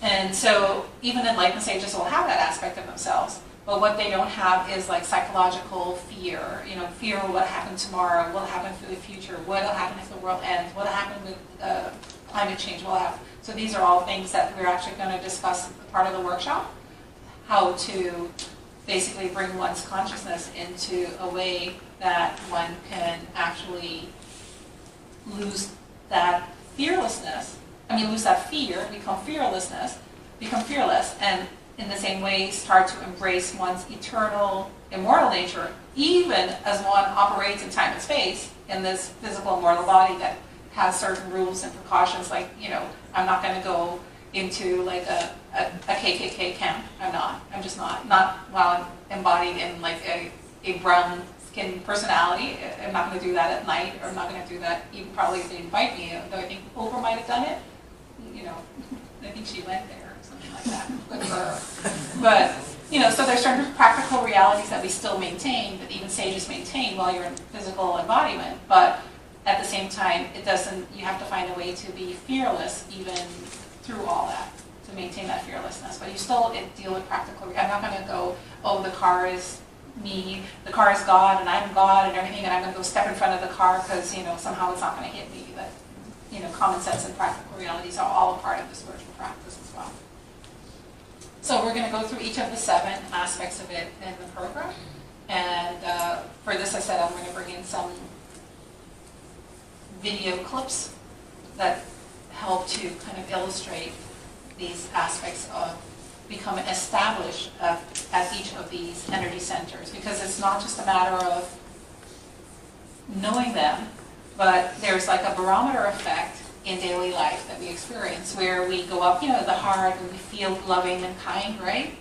And so even enlightened sages will have that aspect of themselves, but what they don't have is like psychological fear, you know, fear of what happened tomorrow, what will happen for the future, what will happen if the world ends, what will happen with climate change, what will happen. So these are all things that we're actually going to discuss as part of the workshop, how to basically bring one's consciousness into a way that one can actually lose that fearlessness, lose that fear, become fearless, and in the same way start to embrace one's eternal, immortal nature, even as one operates in time and space in this physical mortal body that has certain rules and precautions, like, you know, I'm not going to go into like a KKK camp. I'm just not while I'm embodied in like a brown skin personality. I'm not going to do that at night, or I'm not going to do that even probably if they invite me, though I think Cobra might have done it. You know, I think she went there or something. something like that. Good for her. But, you know, so there's certain practical realities that we still maintain, that even sages maintain while you're in physical embodiment. But at the same time, it doesn't, you have to find a way to be fearless even through all that, to maintain that fearlessness. But you still deal with practical, I'm not going to go, oh, the car is me, the car is God, and I'm God and everything, and I'm going to go step in front of the car because, you know, somehow it's not going to hit me. But, you know, common sense and practical realities are all a part of the spiritual practice as well. So we're going to go through each of the 7 aspects of it in the program. And for this, I said I'm going to bring in some video clips that help to kind of illustrate these aspects of becoming established at each of these energy centers, because it's not just a matter of knowing them, but there's like a barometer effect in daily life that we experience where we go up, you know, the heart and we feel loving and kind, right?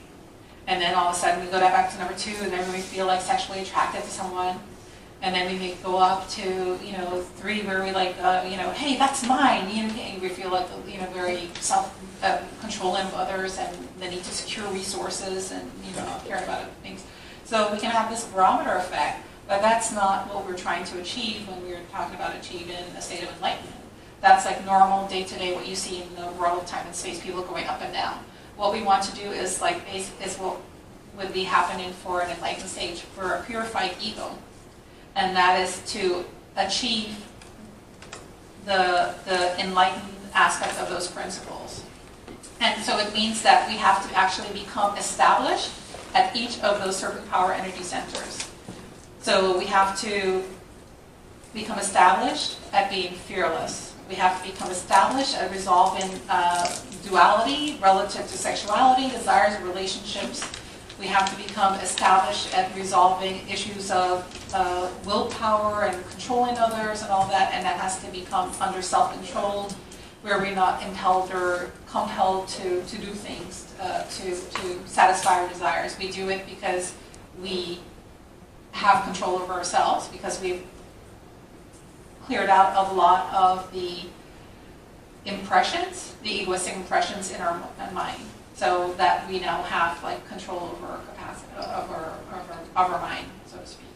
And then all of a sudden we go back to number 2 and then we feel like sexually attracted to someone. And then we may go up to, you know, 3 where we like, you know, hey, that's mine. You know, we feel like, you know, very self-controlling of others and the need to secure resources and, you know, not caring about other things. So we can have this barometer effect, but that's not what we're trying to achieve when we're talking about achieving a state of enlightenment. That's like normal day-to-day what you see in the world of time and space, people going up and down. What we want to do is like, is what would be happening for an enlightened stage, for a purified ego. And that is to achieve the enlightened aspect of those principles. And so it means that we have to actually become established at each of those serpent power energy centers. So we have to become established at being fearless. We have to become established at resolving duality relative to sexuality, desires, relationships. We have to become established at resolving issues of willpower and controlling others and all that, and that has to become under self-controlled, where we're not impelled or compelled to do things to satisfy our desires. We do it because we have control over ourselves, because we've cleared out a lot of the impressions, the egoistic impressions in our mind, so that we now have like control over our capacity, of our mind, so to speak.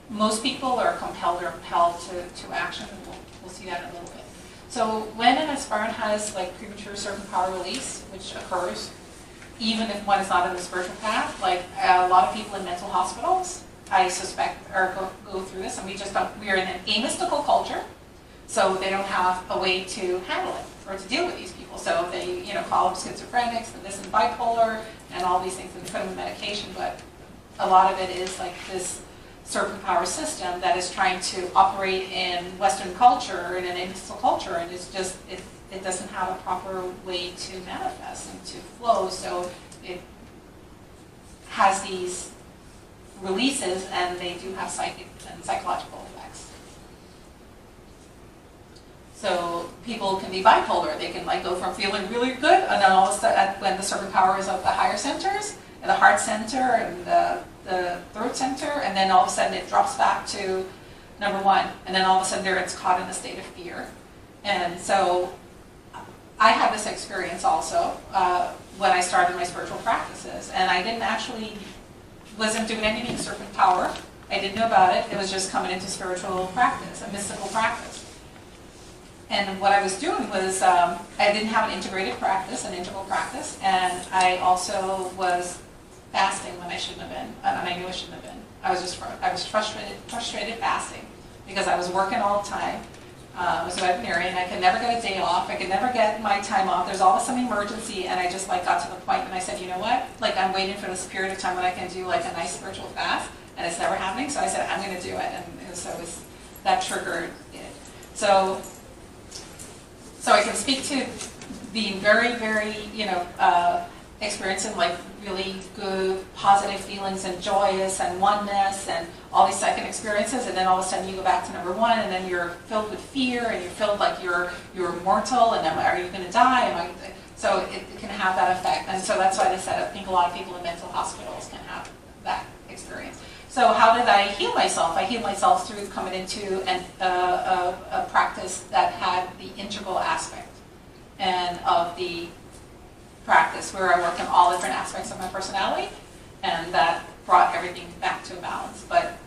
Most people are compelled or impelled to action, and we'll see that in a little bit. So when an aspirant has like premature serpent power release, which occurs even if one is not in the spiritual path, like a lot of people in mental hospitals, I suspect, go through this, and we're in an amystical culture, so they don't have a way to handle it or to deal with these people. So they, you know, call them schizophrenics and this and bipolar and all these things, and they put them in medication, but a lot of it is like this serpent power system that is trying to operate in Western culture, in an amystical culture, and it's just, it doesn't have a proper way to manifest and to flow, so it has these releases, and they do have psychic and psychological effects. So people can be bipolar. They can like go from feeling really good, and then all of a sudden, when the serpent power is at the higher centers, and the heart center and the throat center, and then all of a sudden it drops back to number 1, and then all of a sudden it's caught in a state of fear. And so I had this experience also when I started my spiritual practices, and I wasn't doing anything serpent power. I didn't know about it. It was just coming into spiritual practice, a mystical practice. And what I was doing was I didn't have an integrated practice, an integral practice, and I also was fasting when I shouldn't have been, and I knew I shouldn't have been. I was frustrated fasting because I was working all the time. I was a veterinarian. I could never get a day off. I could never get my time off. There's always some emergency, and I just like got to the point and I said, you know what? Like I'm waiting for this period of time when I can do like a nice spiritual fast, and it's never happening. So I said I'm going to do it, and so that triggered it. So I can speak to being very, very, you know, experiencing like really good, positive feelings and joyous and oneness and all these second experiences, and then all of a sudden you go back to number 1, and then you're filled with fear, and you're filled like you're mortal, and are you going to die? So it can have that effect, and so that's why they said I think a lot of people in mental hospitals can have that experience. So how did I heal myself? I healed myself through coming into a practice that had the integral aspect and of the practice where I worked on all different aspects of my personality, and that brought everything back to a balance. But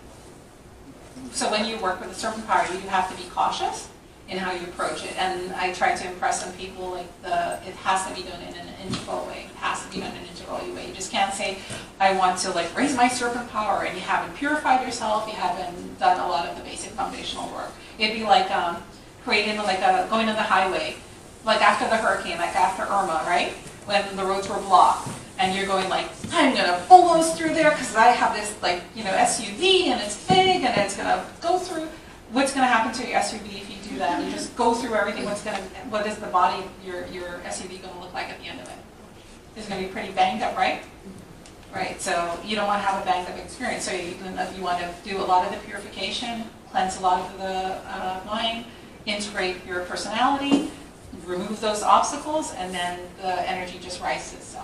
so when you work with the Serpent Power, you have to be cautious in how you approach it. And I try to impress on people like it has to be done in an integral way. It has to be done in an integral way. You just can't say, I want to like raise my Serpent Power, and you haven't purified yourself, you haven't done a lot of the basic foundational work. It'd be like creating like going on the highway, like after the hurricane, like after Irma, right? When the roads were blocked, and you're going like, I'm gonna bulldoze through there because I have this like, you know, SUV and it's big and it's gonna go through. What's gonna happen to your SUV if you do that? You just go through everything. What is the body of your SUV gonna look like at the end of it? It's gonna be pretty banged up, right? Right. So you don't want to have a banged up experience. So you want to do a lot of the purification, cleanse a lot of the mind, integrate your personality, remove those obstacles, and then the energy just rises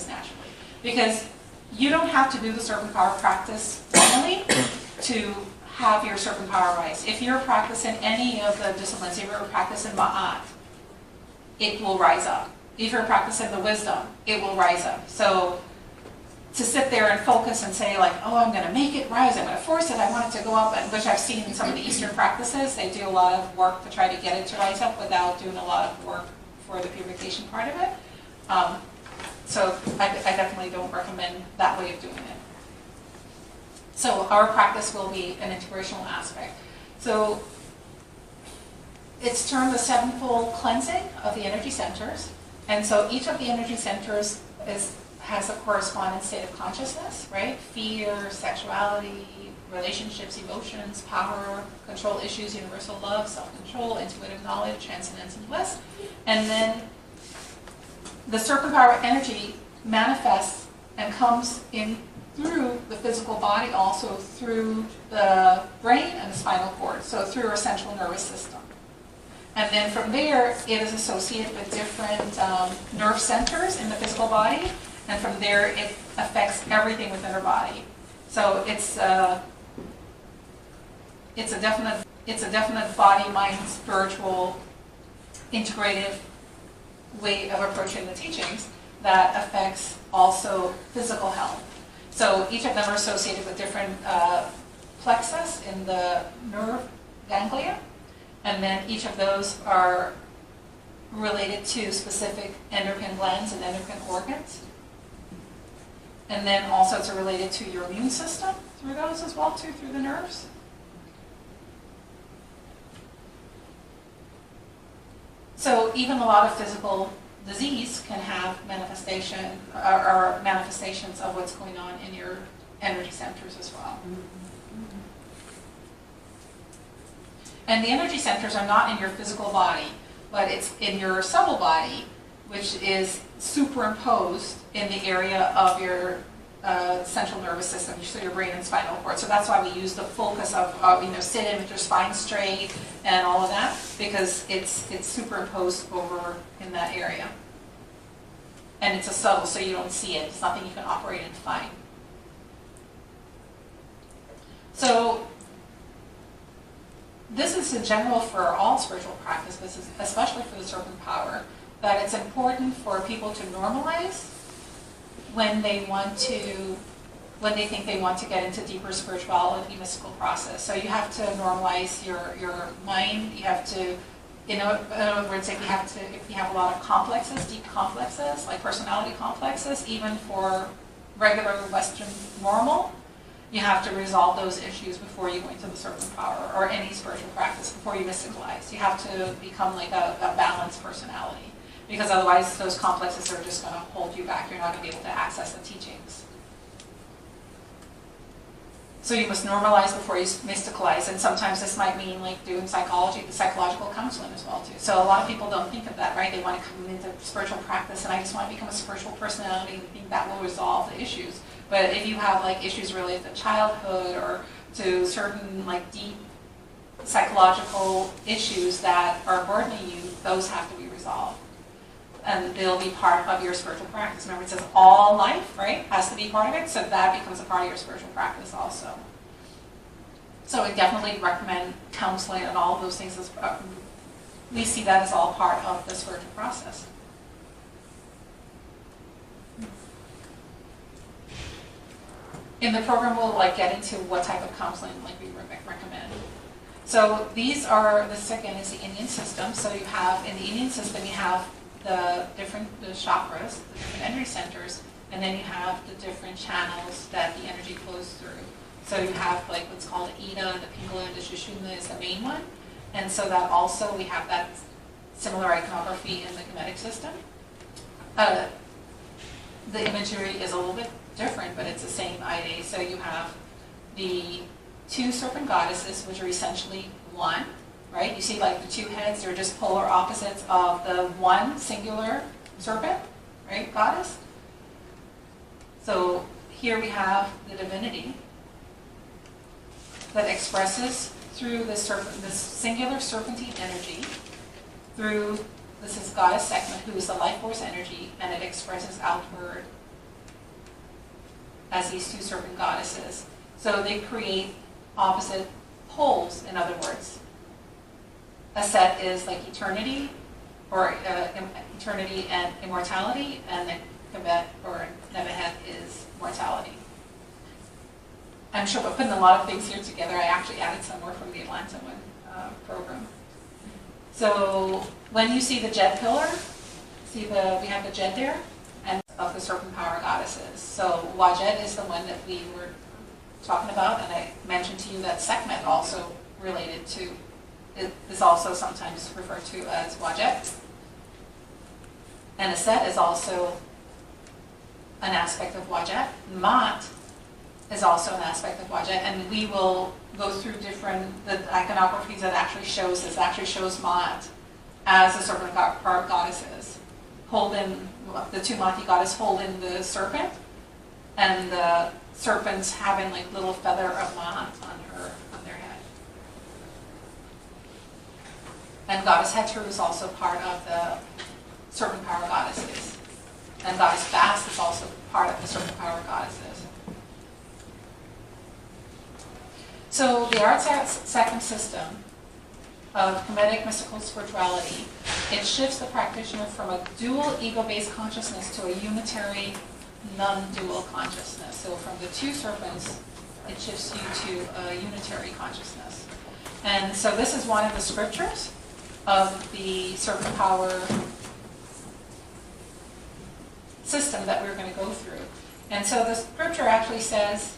naturally. Because you don't have to do the Serpent Power practice formally to have your Serpent Power rise. If you're practicing any of the disciplines, if you're practicing Ma'at, it will rise up. If you're practicing the wisdom, it will rise up. So to sit there and focus and say like, oh, I'm going to make it rise, I'm going to force it, I want it to go up, which I've seen in some of the Eastern practices, they do a lot of work to try to get it to rise up without doing a lot of work for the purification part of it. So I definitely don't recommend that way of doing it. So our practice will be an integrational aspect. So it's termed the sevenfold cleansing of the energy centers. And so each of the energy centers has a corresponding state of consciousness, right? Fear, sexuality, relationships, emotions, power, control issues, universal love, self-control, intuitive knowledge, transcendence, and bliss. And then the Serpent Power energy manifests and comes in through the physical body, also through the brain and the spinal cord, so through our central nervous system. And then from there, it is associated with different nerve centers in the physical body, and from there, it affects everything within our body. So it's a definite body, mind, spiritual, integrative way of approaching the teachings that affects also physical health. So each of them are associated with different plexus in the nerve ganglia, and then each of those are related to specific endocrine glands and endocrine organs. And then also it's related to your immune system through those as well too, through the nerves. So even a lot of physical disease can have manifestation or manifestations of what's going on in your energy centers as well. And the energy centers are not in your physical body, but it's in your subtle body, which is superimposed in the area of your central nervous system, so your brain and spinal cord. So that's why we use the focus of sitting with your spine straight and all of that, because it's superimposed over in that area. And it's a subtle, so you don't see it. It's nothing you can operate and define. So this is in general for all spiritual practice, but especially for the Serpent Power, that it's important for people to normalize when they think they want to get into deeper spirituality, mystical process. So you have to normalize your mind. You have to, in other words, if you have a lot of complexes, deep complexes, like personality complexes, even for regular Western normal, you have to resolve those issues before you go into the Serpent Power or any spiritual practice, before you mysticalize. You have to become like a balanced personality, because otherwise those complexes are just going to hold you back. You're not going to be able to access the teachings. So you must normalize before you mysticalize, and sometimes this might mean like doing psychological counseling as well too. So a lot of people don't think of that, right? They want to come into spiritual practice, and I just want to become a spiritual personality and think that will resolve the issues. But if you have like issues related to childhood or to certain like deep psychological issues that are burdening you, those have to be resolved. And they'll be part of your spiritual practice. Remember, it says all life, right, has to be part of it, so that becomes a part of your spiritual practice also. So I definitely recommend counseling and all of those things. As, we see that as all part of the spiritual process. in the program we'll like get into what type of counseling like we recommend. So these are, this again is the Indian system. So you have, in the Indian system, you have the chakras, the different energy centers, and then you have the different channels that the energy flows through. So you have like what's called the Ida, the Pingala, and the Sushumna is the main one. And so that also, we have that similar iconography in the Kemetic system. The imagery is a little bit different, but it's the same idea. So you have the two serpent goddesses, which are essentially one, right? You see like the two heads, they're just polar opposites of the one singular serpent, right, goddess? So here we have the divinity that expresses through this singular serpentine energy, through, this is goddess Sekhmet, who is the life force energy, and it expresses outward as these two serpent goddesses. So they create opposite poles, in other words. A set is like eternity, or eternity and immortality, and then Kemet or Nebuchad is mortality. I'm sure we're putting a lot of things here together. I actually added some more from the Atlanta one program. So when you see the Djed pillar, we have the Djed there, and of the Serpent Power goddesses. So Djed is the one that we were talking about, and I mentioned to you that Sekhmet also related to, it is also sometimes referred to as Djed. And Aset is also an aspect of Djed. Mat is also an aspect of Djed, and we will go through the iconographies that actually shows this. Actually shows Mat as the serpent goddesses, holding, the two Mati goddess holding the serpent, and the serpents having like little feather of Mat on their head. And goddess Hetu is also part of the serpent power goddesses. And goddess Bast is also part of the serpent power goddesses. So the art second system of Kemetic mystical spirituality, it shifts the practitioner from a dual ego-based consciousness to a unitary, non-dual consciousness. So from the two serpents, it shifts you to a unitary consciousness. And so this is one of the scriptures of the serpent power system that we're going to go through. And so the scripture actually says,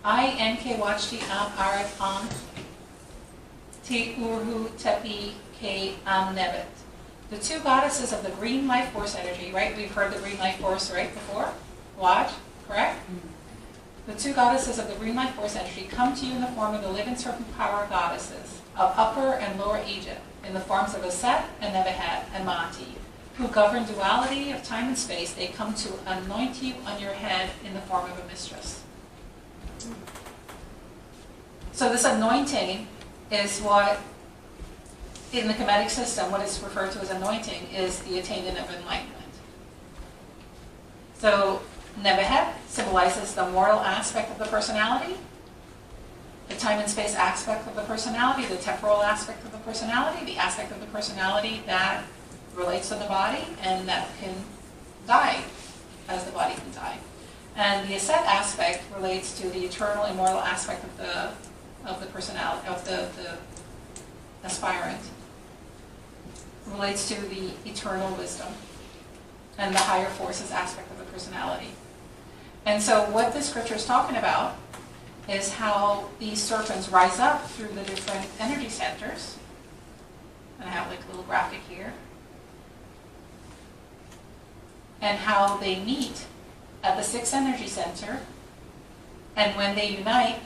I N-K Wachti Am Arat Am Te Urhu Tepi Ke Am Nebet. The two goddesses of the green life force energy, right? We've heard the green life force right before. Waj, correct? The two goddesses of the green life force energy come to you in the form of the living serpent power goddesses of Upper and Lower Egypt, in the forms of Aset and Nebuchad and Mati, who govern duality of time and space. They come to anoint you on your head in the form of a mistress. So this anointing is what, in the Kemetic system, what is referred to as anointing is the attainment of enlightenment. So Nebuchad symbolizes the moral aspect of the personality, the time and space aspect of the personality, the temporal aspect of the personality, the aspect of the personality that relates to the body and that can die as the body can die. And the Aset aspect relates to the eternal, immortal aspect of the personality, of the aspirant. Relates to the eternal wisdom and the higher forces aspect of the personality. And so what this scripture is talking about is how these serpents rise up through the different energy centers. And I have like a little graphic here. And how they meet at the sixth energy center, and when they unite,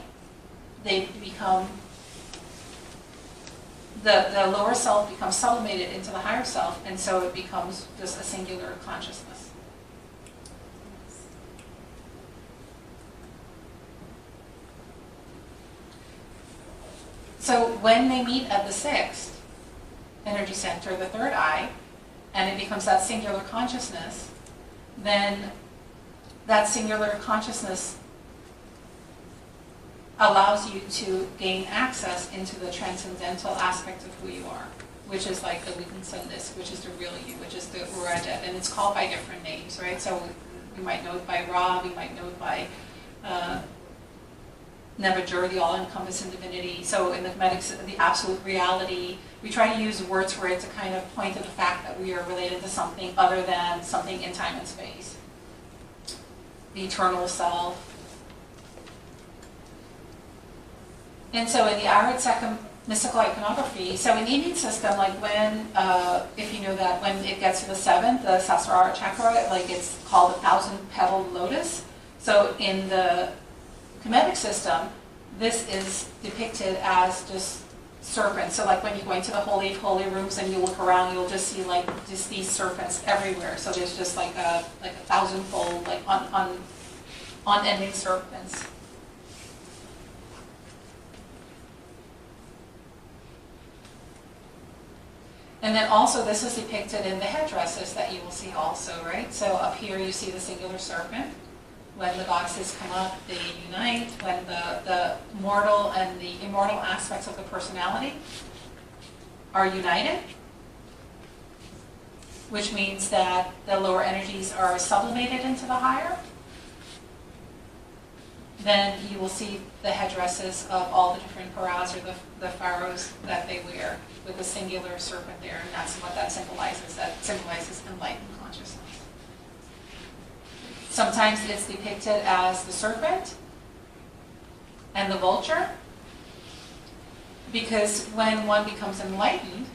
they become, the lower self becomes sublimated into the higher self, and so it becomes just a singular consciousness. So when they meet at the sixth energy center, the third eye, and it becomes that singular consciousness, then that singular consciousness allows you to gain access into the transcendental aspect of who you are, which is like the weakness and this, which is the real you, which is the Urajat, and it's called by different names, right? So You might know it by Ra, you might know it by Nebuchadnezzar, the all-encompassing divinity. So in the Kemetics, the absolute reality, we try to use words for it to kind of point to the fact that we are related to something other than something in time and space. The eternal self. And so in the Arid mystical iconography, so in the Indian system, like when, if you know that, when it gets to the seventh, the Sahasrara chakra, like it's called a 1,000-petaled lotus. So in the Kemetic system, this is depicted as just serpents. So like when you go into the Holy of Holy rooms and you look around, you'll just see like just these serpents everywhere. So there's just like a 1,000-fold, like unending serpents. And then also this is depicted in the headdresses that you will see also, right? So up here you see the singular serpent. When the goddesses come up, they unite. When the mortal and the immortal aspects of the personality are united, which means that the lower energies are sublimated into the higher, then you will see the headdresses of all the different paras or the pharaohs that they wear with the singular serpent there, and that's what that symbolizes. That symbolizes enlightened consciousness. Sometimes it's depicted as the serpent and the vulture, because when one becomes enlightened,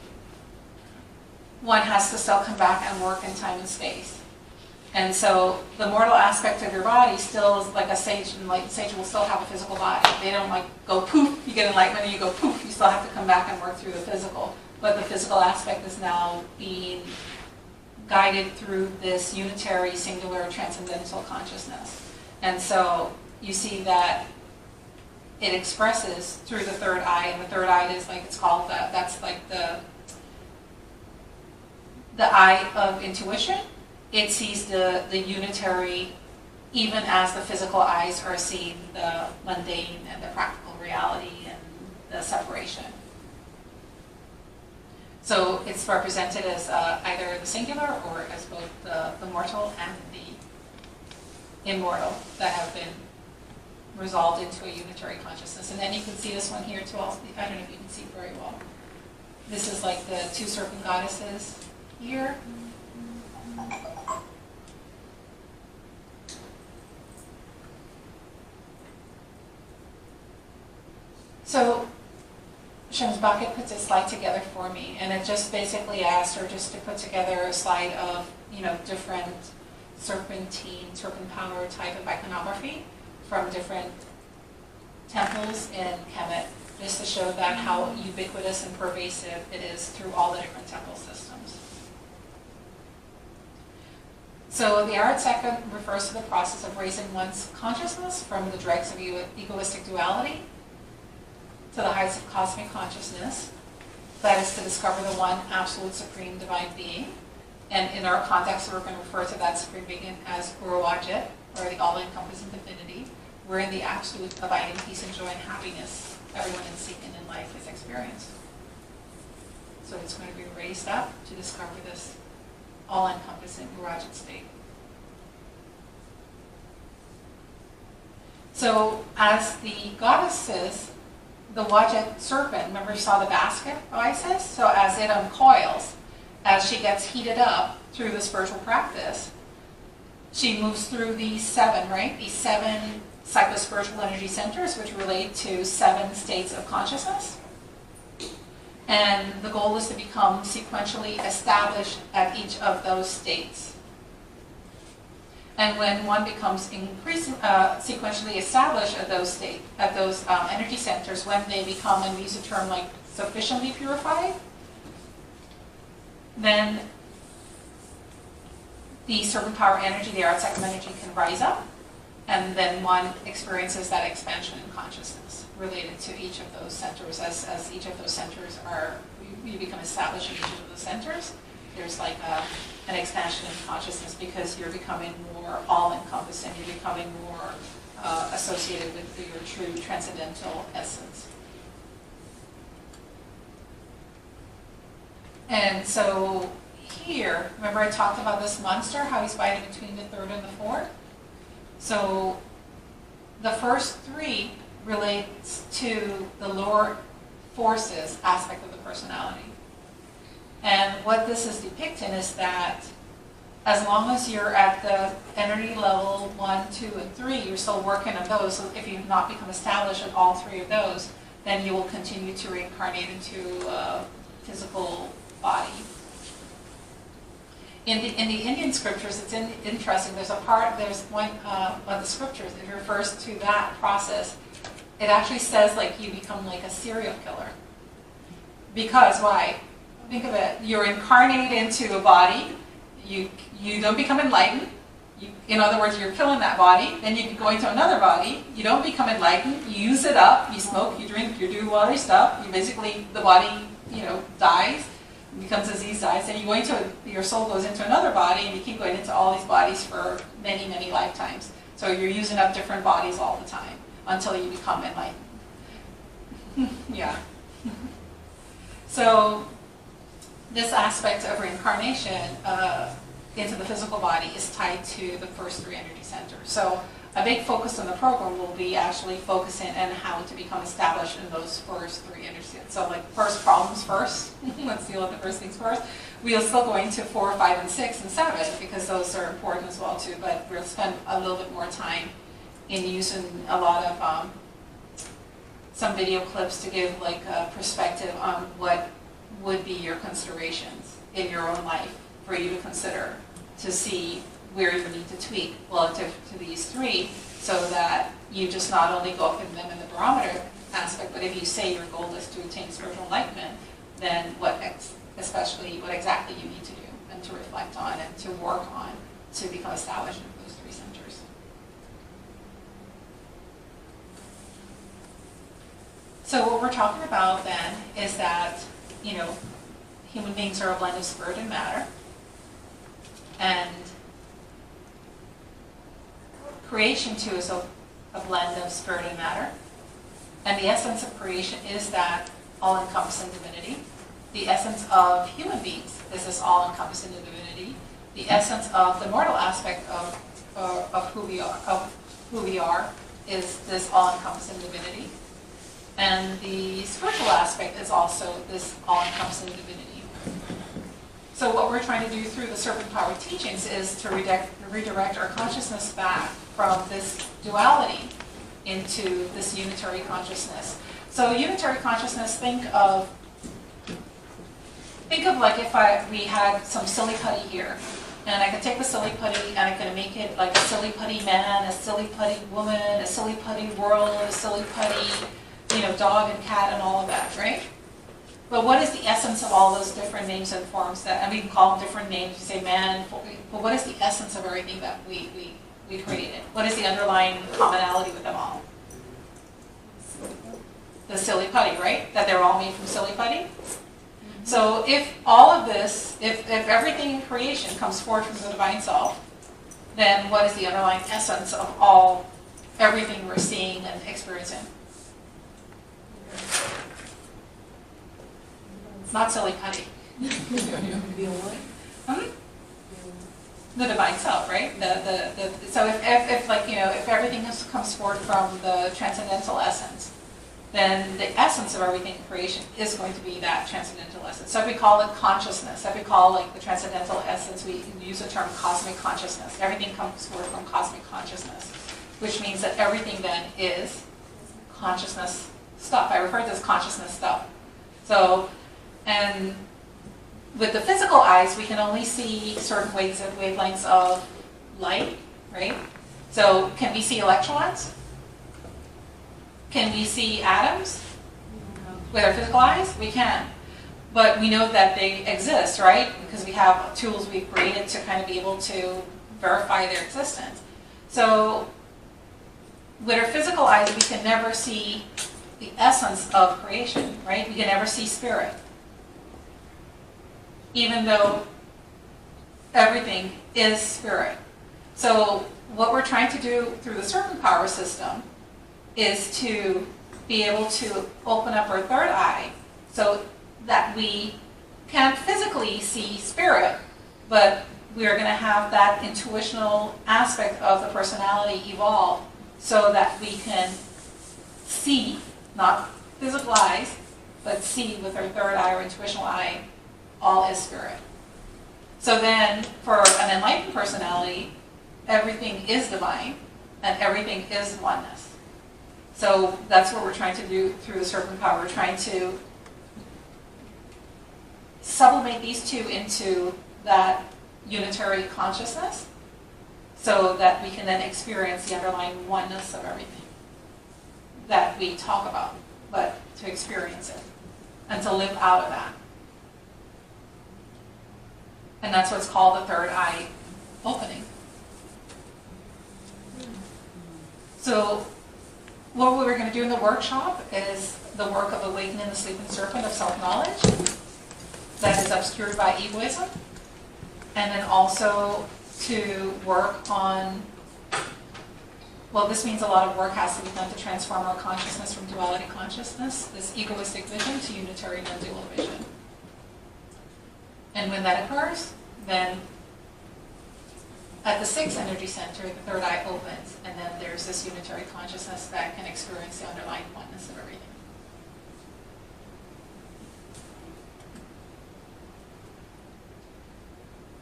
one has to still come back and work in time and space. And so the mortal aspect of your body still is like a sage, and enlightened sage will still have a physical body. They don't like go poof, you get enlightenment and you go poof, you still have to come back and work through the physical. But the physical aspect is now being guided through this unitary, singular, transcendental consciousness. And so you see that it expresses through the third eye, and the third eye is like, it's called, that's like the eye of intuition. It sees the unitary, even as the physical eyes are seeing the mundane and the practical reality and the separation. So it's represented as either the singular or as both the mortal and the immortal that have been resolved into a unitary consciousness. And then you can see this one here too. I don't know if you can see very well. This is like the two serpent goddesses here. So Shem's Bucket puts a slide together for me, and it just basically asked her just to put together a slide of, different serpent power type of iconography from different temples in Kemet, just to show that how ubiquitous and pervasive it is through all the different temple systems. So the Aratseka refers to the process of raising one's consciousness from the dregs of egoistic duality to the heights of cosmic consciousness. That is to discover the one absolute supreme divine being. And in our context, we're going to refer to that supreme being as Urwajit, or the all-encompassing divinity, wherein the absolute abiding peace and joy and happiness everyone is seeking in life is experienced. So it's going to be raised up to discover this all-encompassing Urwajit state. So as the goddesses, the Wajit serpent, remember you saw the basket of Isis? So as it uncoils, as she gets heated up through the spiritual practice, she moves through these seven, right? These seven psycho-spiritual energy centers, which relate to 7 states of consciousness. And the goal is to become sequentially established at each of those states. And when one becomes sequentially established at those energy centers, when they become, and we use the term like sufficiently purified, then the serpent power energy, the Aratseka energy, can rise up, and then one experiences that expansion in consciousness related to each of those centers. As each of those centers you become established in each of those centers, there's like an expansion in consciousness because you're becoming more all-encompassing, you're becoming more associated with your true transcendental essence. And so here, remember I talked about this monster, how he's fighting between the third and the fourth? So the first three relates to the lower forces aspect of the personality. And what this is depicting is that as long as you're at the energy level 1, 2, and 3, you're still working on those. So if you've not become established in all three of those, then you will continue to reincarnate into a physical body. In the Indian scriptures, it's interesting. There's one of the scriptures, it refers to that process. It actually says like you become like a serial killer. Because why? Think of it. You're incarnated into a body. You don't become enlightened. In other words, you're killing that body. Then you go into another body. You don't become enlightened. You use it up. You smoke. You drink. You do all your stuff. You basically, the body, dies, becomes disease, dies. Then your soul goes into another body, and you keep going into all these bodies for many, many lifetimes. So you're using up different bodies all the time until you become enlightened. Yeah. So this aspect of reincarnation into the physical body is tied to the first three energy centers. So a big focus on the program will be actually focusing on how to become established in those first three energy centers. So like first problems first, let's deal with the first things first. We'll still go into 4, 5, and 6, and 7 because those are important as well too, but we'll spend a little bit more time in using a lot of some video clips to give like a perspective on what would be your considerations in your own life for you to consider to see where you need to tweak relative to these three so that you just not only go up in them in the barometer aspect, but if you say your goal is to attain spiritual enlightenment, then what exactly you need to do and to reflect on and to work on to become established in those three centers. So what we're talking about then is that, human beings are a blend of spirit and matter. And creation too is a blend of spirit and matter. And the essence of creation is that all-encompassing divinity. The essence of human beings is this all-encompassing divinity. The essence of the mortal aspect of who we are is this all-encompassing divinity. And the spiritual aspect is also this all-encompassing divinity. So what we're trying to do through the Serpent Power teachings is to redirect our consciousness back from this duality into this unitary consciousness. So unitary consciousness, think of like if we had some silly putty here, and I could take the silly putty and I could make it like a silly putty man, a silly putty woman, a silly putty world, a silly putty, dog and cat and all of that, right? But what is the essence of all those different names and forms and we can call them different names, you say man, but what is the essence of everything that we created? What is the underlying commonality with them all? The silly putty, right? That they're all made from silly putty? So if all of this, if everything in creation comes forth from the divine self, then what is the underlying essence of everything we're seeing and experiencing? It's not silly putty. The divine self, right? So if everything comes forth from the transcendental essence, then the essence of everything in creation is going to be that transcendental essence. So if we call it consciousness, if we call the transcendental essence, we use the term cosmic consciousness. Everything comes forth from cosmic consciousness, which means that everything then is consciousness stuff. I refer to it as consciousness stuff. So, and with the physical eyes, we can only see certain wavelengths of light, right? So can we see electrons? Can we see atoms with our physical eyes? We can. But we know that they exist, right? Because we have tools we've created to kind of be able to verify their existence. So with our physical eyes, we can never see the essence of creation, right? We can never see spirit. Even though everything is spirit. So what we're trying to do through the Serpent Power system is to be able to open up our third eye so that we can physically see spirit, but we are going to have that intuitional aspect of the personality evolve so that we can see, not physical eyes, but see with our third eye or intuitional eye, all is spirit. So then, for an enlightened personality, everything is divine and everything is oneness. So that's what we're trying to do through the Serpent Power. We're trying to sublimate these two into that unitary consciousness so that we can then experience the underlying oneness of everything that we talk about, but to experience it and to live out of that. And that's what's called the third eye opening. So what we're going to do in the workshop is the work of awakening the sleeping serpent of self-knowledge that is obscured by egoism, and then also to work on, well, this means a lot of work has to be done to transform our consciousness from duality consciousness, this egoistic vision, to unitary non-dual vision. And when that occurs, then at the sixth energy center, the third eye opens, and then there's this unitary consciousness that can experience the underlying oneness of everything.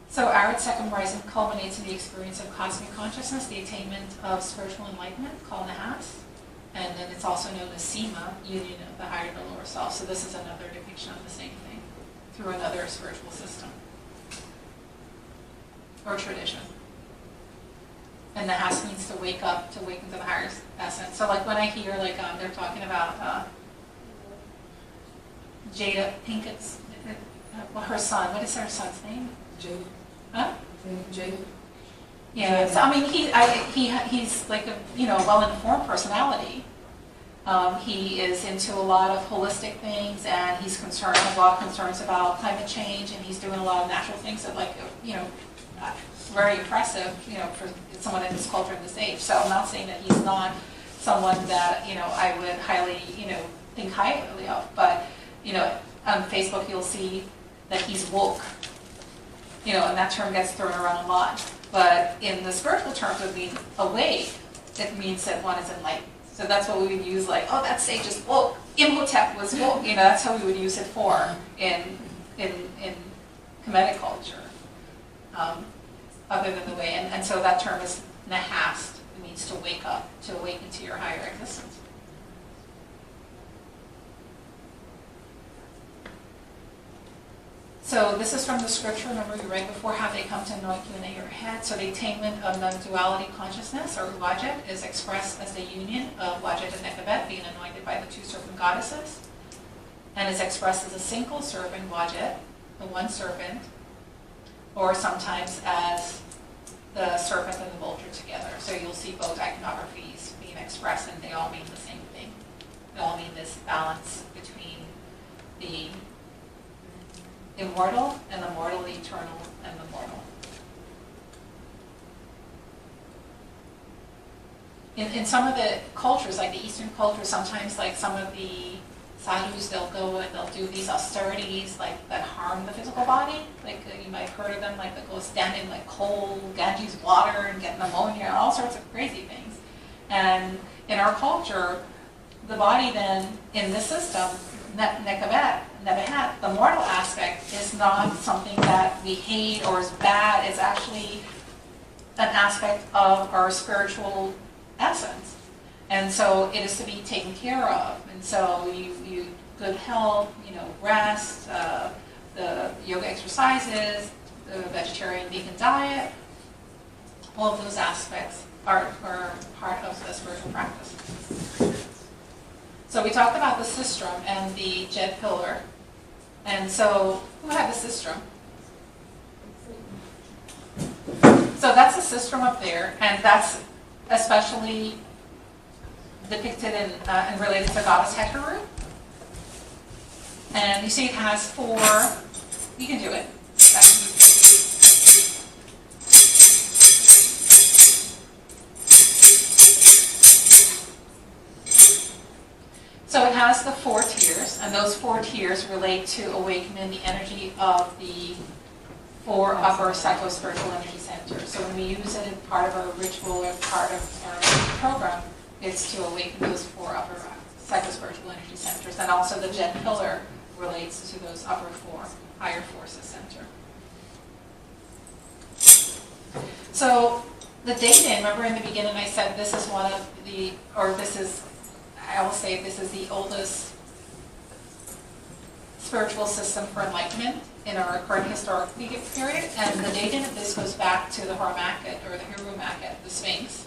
So our second rising culminates in the experience of cosmic consciousness, the attainment of spiritual enlightenment, called Nahas, and then it's also known as Sema, union of the higher and the lower self. So this is another depiction of the same thing through another spiritual system or tradition. And Nahas means to wake up, to awaken to the higher essence. So like when I hear like they're talking about Jada Pinkett's, her son, what is her son's name? Jada. Huh? Jada. Yeah, so I mean, he's like a well-informed personality. He is into a lot of holistic things, and he's concerned, has a lot of concerns about climate change, and he's doing a lot of natural things that, like, very impressive, for someone in this culture in this age. So I'm not saying that he's not someone that, I would highly, think highly of, but, on Facebook you'll see that he's woke, and that term gets thrown around a lot. But in the spiritual terms of being awake, it means that one is enlightened. So that's what we would use, like, oh, that sage is woke. Imhotep was woke. That's how we would use it for in Kemetic culture. Other than the way, and so that term is nahast. It means to wake up, to awaken to your higher existence. So this is from the scripture, remember we read before, how they come to anoint you in your head. So the attainment of non-duality consciousness, or Wajet, is expressed as the union of Wajet and Nekabet, being anointed by the two serpent goddesses, and is expressed as a single serpent, Wajet, the one serpent, or sometimes as the serpent and the vulture together. So you'll see both iconographies being expressed, and they all mean the same thing. They all mean this balance between the immortal and the mortal, the eternal and the mortal. In some of the cultures, like the Eastern culture, sometimes like some of the sadhus, they'll go and they'll do these austerities like that harm the physical body. Like you might have heard of them, like they'll go stand in like cold Ganges water and get pneumonia and all sorts of crazy things. And in our culture, the body then, in this system, Nebehat, the mortal aspect is not something that we hate or is bad. It's actually an aspect of our spiritual essence. And so it is to be taken care of. And so you good health, rest, the yoga exercises, the vegetarian vegan diet, all of those aspects are part of the spiritual practice. So we talked about the sistrum and the jet pillar. And so who had the sistrum? So that's the sistrum up there, and that's especially depicted in and related to goddess Heteru. And you see it has 4, you can do it. So it has the 4 tiers, and those 4 tiers relate to awakening the energy of the 4 upper psycho-spiritual energy centers. So when we use it in part of our ritual or part of our program, it's to awaken those 4 upper psycho-spiritual energy centers. And also the jet pillar relates to those upper 4 higher forces center. So the data, remember in the beginning I said this is one of the, or this is, I will say this is the oldest spiritual system for enlightenment in our current historic period, and the dating of this goes back to the Harmaket or the Hirumaket, the Sphinx,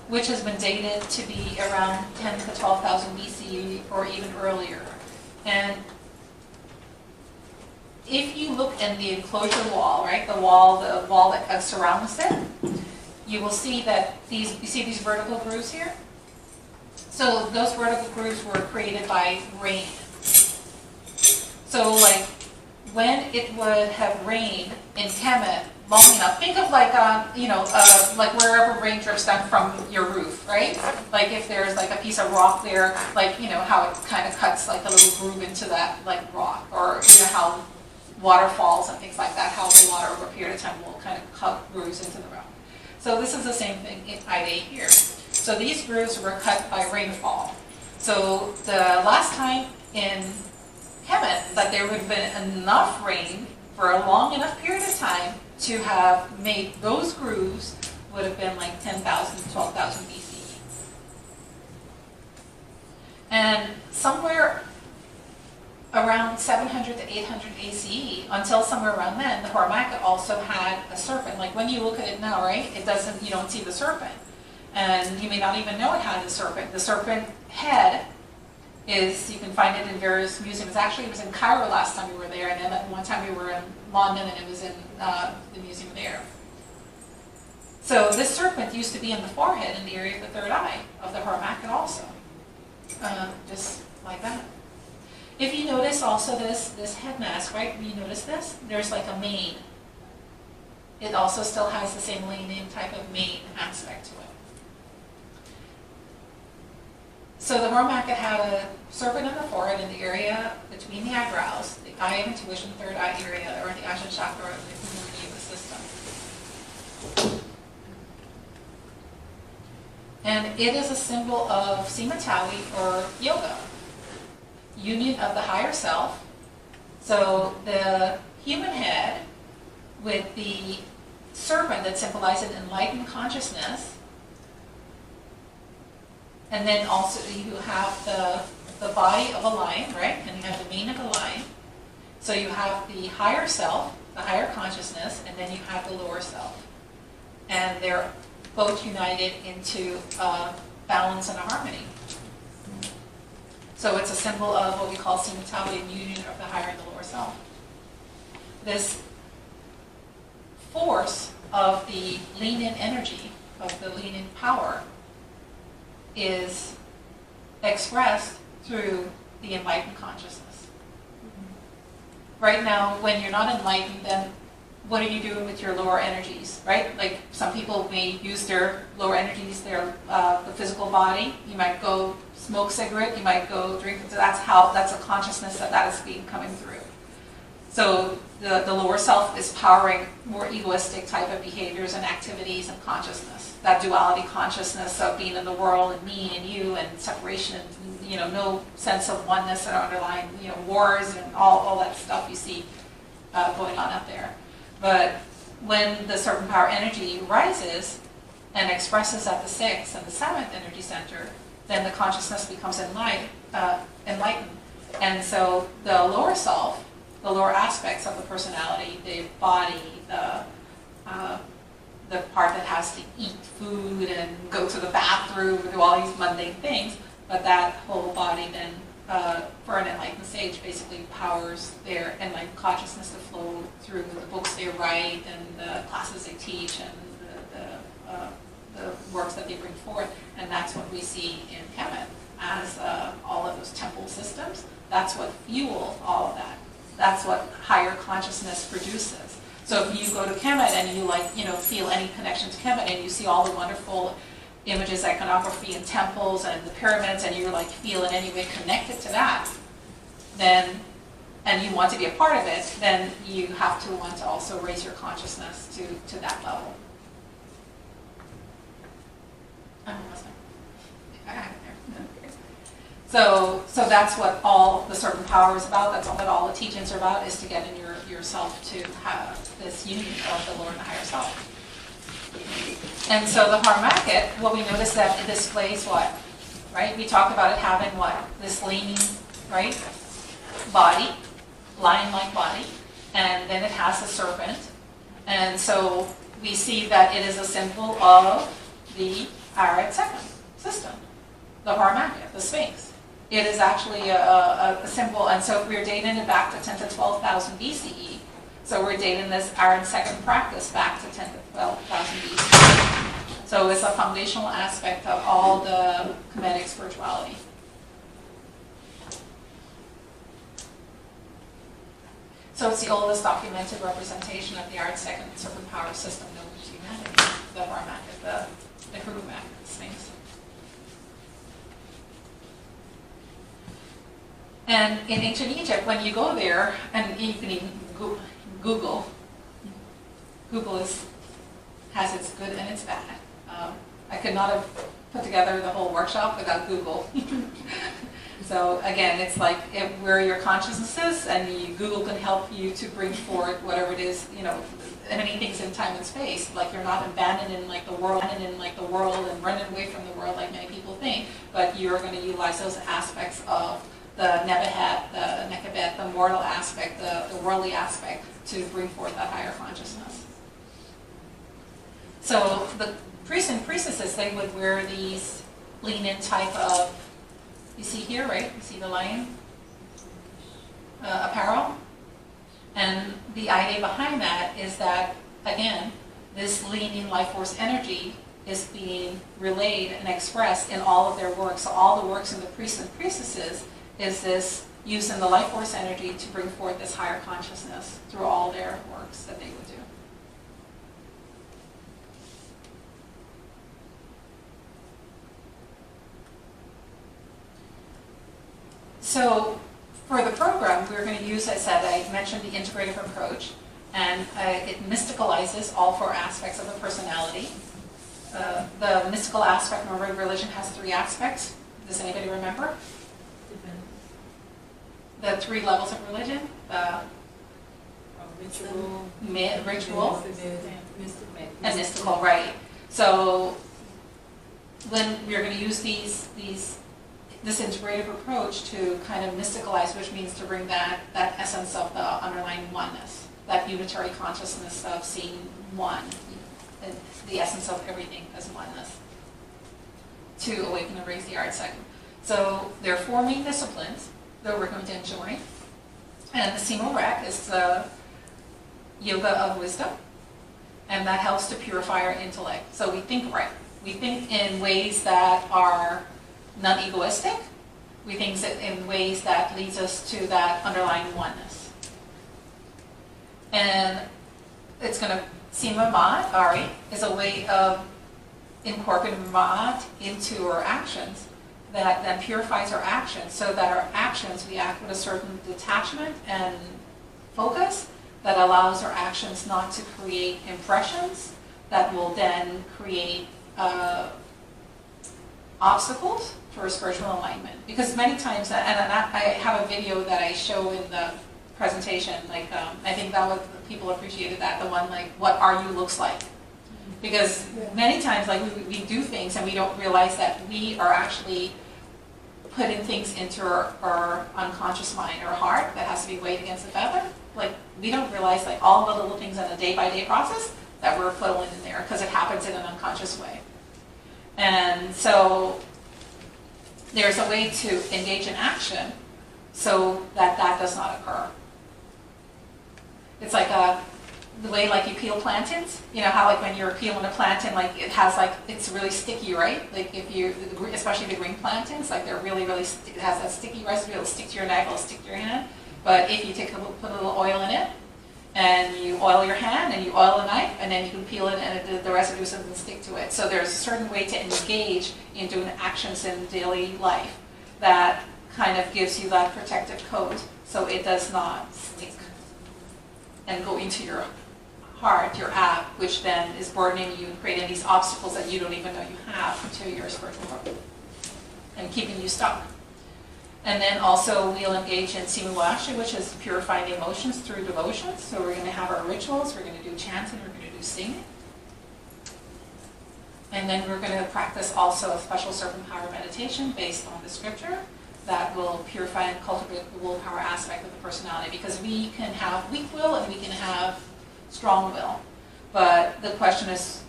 which has been dated to be around 10 to 12,000 BCE or even earlier. And if you look in the enclosure wall, right, the wall that surrounds it, you will see that you see these vertical grooves here? So those vertical grooves were created by rain. So like when it would have rained in Kemet long enough, think of like, like wherever rain drips down from your roof, right? Like if there's like a piece of rock there, like, how it kind of cuts like a little groove into that like rock, or how waterfalls and things like that, how the water over a period of time will kind of cut grooves into the rock. So this is the same thing in Ide here. So these grooves were cut by rainfall. So the last time in Kemet that there would have been enough rain for a long enough period of time to have made those grooves would have been like 10,000 to 12,000 BCE. And somewhere around 700 to 800 ACE, until somewhere around then, the Harmaket also had a serpent. Like when you look at it now, right, it doesn't, you don't see the serpent. And you may not even know it had a serpent. The serpent head is, you can find it in various museums. Actually, it was in Cairo last time we were there, and then one time we were in London, and it was in the museum there. So this serpent used to be in the forehead, in the area of the third eye of the Harmaket also. Just like that. If you notice also this head mask, right, you notice this? There's like a mane. It also still has the same lean-in type of mane aspect to it. So the Harmaket had a serpent in the forehead in the area between the eyebrows, the eye of intuition, third eye area, or the Ajna chakra of the community of the system. And it is a symbol of Simatawi or yoga, union of the higher self. So the human head with the serpent that symbolizes enlightened consciousness. And then also you have the body of a lion, right? And you have the mane of a lion. So you have the higher self, the higher consciousness, and then you have the lower self. And they're both united into balance and a harmony. So it's a symbol of what we call Simatawi, and union of the higher and the lower self. This force of the lean-in energy, of the lean-in power, is expressed through the enlightened consciousness. Right now, when you're not enlightened, then what are you doing with your lower energies, right? Like some people may use their lower energies, their the physical body. You might go smoke a cigarette, you might go drink. So that's a consciousness that is being coming through. So the lower self is powering more egoistic type of behaviors and activities and consciousness. That duality consciousness of being in the world and me and you and separation, no sense of oneness and underlying, wars and all that stuff you see going on up there. But when the Serpent Power energy rises and expresses at the 6th and the 7th energy center, then the consciousness becomes enlightened. And so the lower self, the lower aspects of the personality, the body, the part that has to eat food and go to the bathroom and do all these mundane things, but that whole body then, for an enlightened sage, basically powers their enlightened consciousness to flow through the books they write and the classes they teach and the works that they bring forth. And that's what we see in Kemet as all of those temple systems. That's what fuels all of that. That's what higher consciousness produces. So if you go to Kemet and you feel any connection to Kemet and you see all the wonderful images, iconography and temples and the pyramids and you feel in any way connected to that, then and you want to be a part of it, then you have to want to also raise your consciousness to that level. I'm almost done. I have it there. Okay. So that's what all the Serpent Power is about. That's what all the teachings are about, is to get in yourself to have this union of the Lord and the higher self. And so the harmonic, what we notice that it displays what? Right? We talked about it having what? This leaning, right? Body, lion-like body. And then it has a serpent. And so we see that it is a symbol of the Arid second system, the harmonic, the Sphinx. It is actually a symbol, and so we're dating it back to 10 to 12,000 BCE. So we're dating this Arid second practice back to 10 to 12,000 BCE. So it's a foundational aspect of all the Kemetic spirituality. So it's the oldest documented representation of the Arid second Serpent Power system known to humanity, the harmonic, the Kemetic Sphinx. And in ancient Egypt, when you go there, and you can even Google has its good and its bad. I could not have put together the whole workshop without Google. So again, it's like where your consciousness is, and Google can help you to bring forth whatever it is, many things in time and space. Like you're not abandoned in the world and running away from the world like many people think, but you're going to utilize those aspects of the Nebuchadnezzar, the Nekabet, the mortal aspect, the worldly aspect, to bring forth that higher consciousness. So the priests and priestesses, they would wear these lean-in type of, you see here, right? You see the lion apparel? And the idea behind that is that, again, this lean-in life force energy is being relayed and expressed in all of their works. So all the works in the priests and priestesses is this using the life force energy to bring forth this higher consciousness through all their works that they would do. So for the program, we're going to use, as I said, I mentioned the integrative approach, and it mysticalizes all four aspects of the personality. The mystical aspect, remember, religion has three aspects. Does anybody remember? The three levels of religion, ritual, and mystical, right? So when we're going to use this integrative approach to kind of mysticalize, which means to bring that essence of the underlying oneness, that unitary consciousness of seeing one, and the essence of everything as oneness, to awaken and raise the art second. So there are four main disciplines that we're going to enjoy. And the Simo Rek is the yoga of wisdom, and that helps to purify our intellect. So we think right. We think in ways that are non-egoistic. We think in ways that leads us to that underlying oneness. And it's going to, Sima Ma'at, Ari, is a way of incorporating Ma'at into our actions that then purifies our actions, so that our actions, we act with a certain detachment and focus that allows our actions not to create impressions that will then create obstacles for spiritual alignment. Because many times, and I have a video that I show in the presentation, I think that people appreciated that, the one what are you looks like. Because many times we do things and we don't realize that we are actually putting things into our unconscious mind or heart that has to be weighed against the feather. We don't realize all the little things in a day-by-day process that we're putting in there, because it happens in an unconscious way. And so there's a way to engage in action so that does not occur. It's like the way you peel plantains. You know how when you're peeling a plantain, it has it's really sticky, right? If you, especially the green plantains, they're really, really, it has that sticky residue. It'll stick to your knife, it'll stick to your hand. But if you put a little oil in it, and you oil your hand, and you oil the knife, and then you can peel it, and the residue doesn't stick to it. So there's a certain way to engage in doing actions in daily life that kind of gives you that protective coat so it does not stick and go into your heart, your app, which then is burdening you and creating these obstacles that you don't even know you have to your spiritual growth and keeping you stuck. And then also we'll engage in simulation, which is purifying the emotions through devotions. So we're going to have our rituals, we're going to do chanting, we're going to do singing. And then we're going to practice also a special Serpent Power meditation based on the scripture that will purify and cultivate the willpower aspect of the personality, because we can have weak will and we can have strong will. But the question is,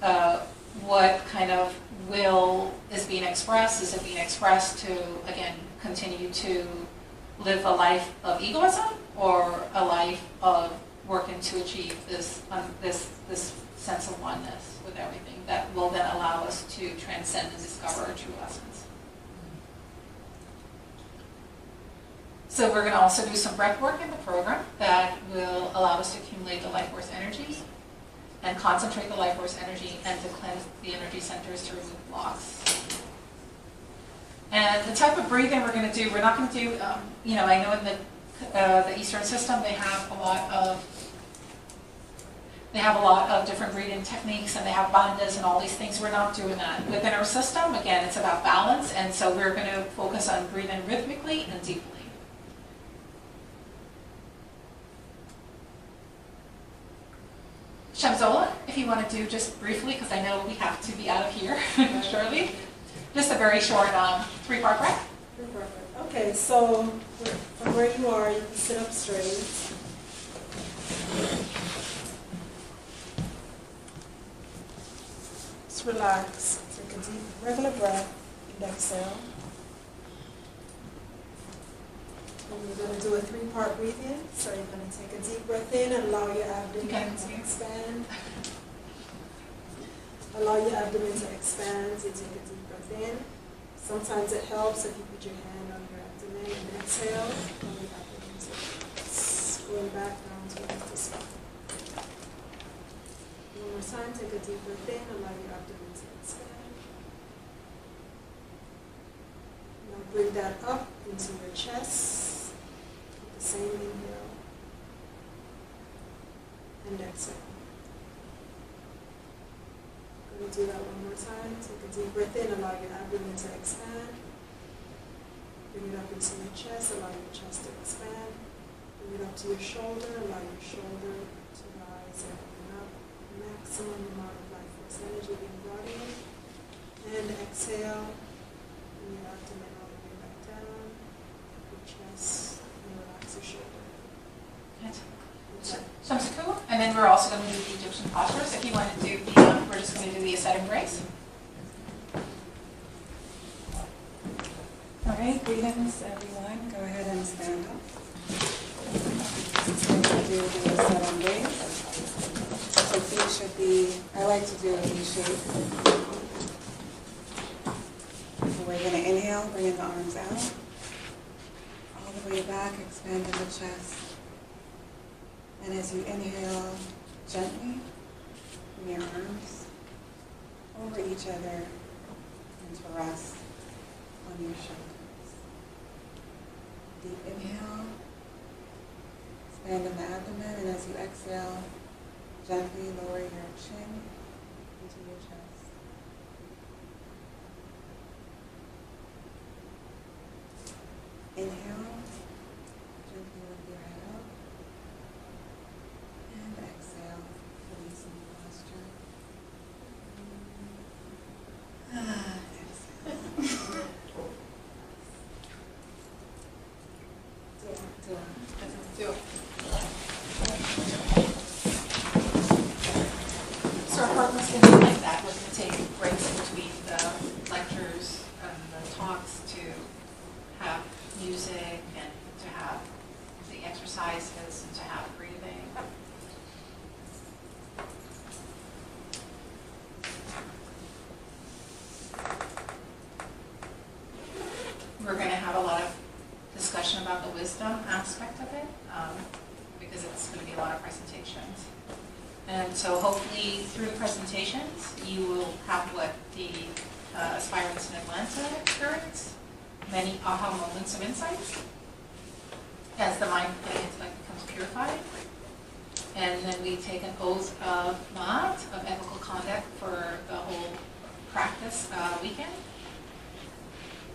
what kind of will is being expressed? Is it being expressed to, again, continue to live a life of egoism, or a life of working to achieve this sense of oneness with everything that will then allow us to transcend and discover our true essence? So we're going to also do some breath work in the program that will allow us to accumulate the life force energy and concentrate the life force energy and to cleanse the energy centers to remove blocks. And the type of breathing we're going to do, we're not going to do, I know in the Eastern system they have a lot of different breathing techniques, and they have bandhas and all these things. We're not doing that. Within our system, again, it's about balance, and so we're going to focus on breathing rhythmically and deeply. Shamzola, if you want to do just briefly, because I know we have to be out of here shortly. Just a very short 3-part breath. Okay, so from where you are, you can sit up straight. Just relax. Take a deep, regular breath and exhale. And you're going to do a 3-part breathing. So you're going to take a deep breath in and allow your abdomen to expand. Allow your abdomen to expand. You take a deep breath in. Sometimes it helps if you put your hand on your abdomen and exhale. Allow your abdomen to going back down to the spine. One more time, take a deep breath in. Allow your abdomen to expand. Now bring that up into your chest. With the same inhale and exhale. We'll do that one more time. Take a deep breath in, allow your abdomen to expand. Bring it up into your chest, allow your chest to expand. Bring it up to your shoulder, allow your shoulder to rise and open up. Maximum amount of life force energy being brought in. And exhale. Bring your abdomen all the way back down. Your chest, and relax your shoulder. Shamsaku, and then we're also going to do the Egyptian postures. If you want to do we're just going to do the ascending grace. All right, greetings everyone. Go ahead and stand up. We're going to do the ascending grace. So feet should be, I like to do a V shape. So we're going to inhale, bringing the arms out. All the way back, expanding the chest. And as you inhale, gently bring your arms over each other and to rest on your shoulders. Deep inhale, expanding the abdomen, and as you exhale, gently lower your chin into your chest. Inhale, gently lift your head up. And exhale, releasing the posture. Exhale. Do it. So our program's going to be like that. We're going to take breaks in between the lectures and the talks to have music and to have the exercises and to have breathing. We're going to have a lot of discussion about the wisdom aspect of it, because it's going to be a lot of presentations. And so hopefully through the presentations, you will have what the aspirants in Atlanta experience, many aha moments of insight as the mind and intellect becomes purified. And then we take an oath of Ma'at, of ethical conduct, for the whole practice weekend.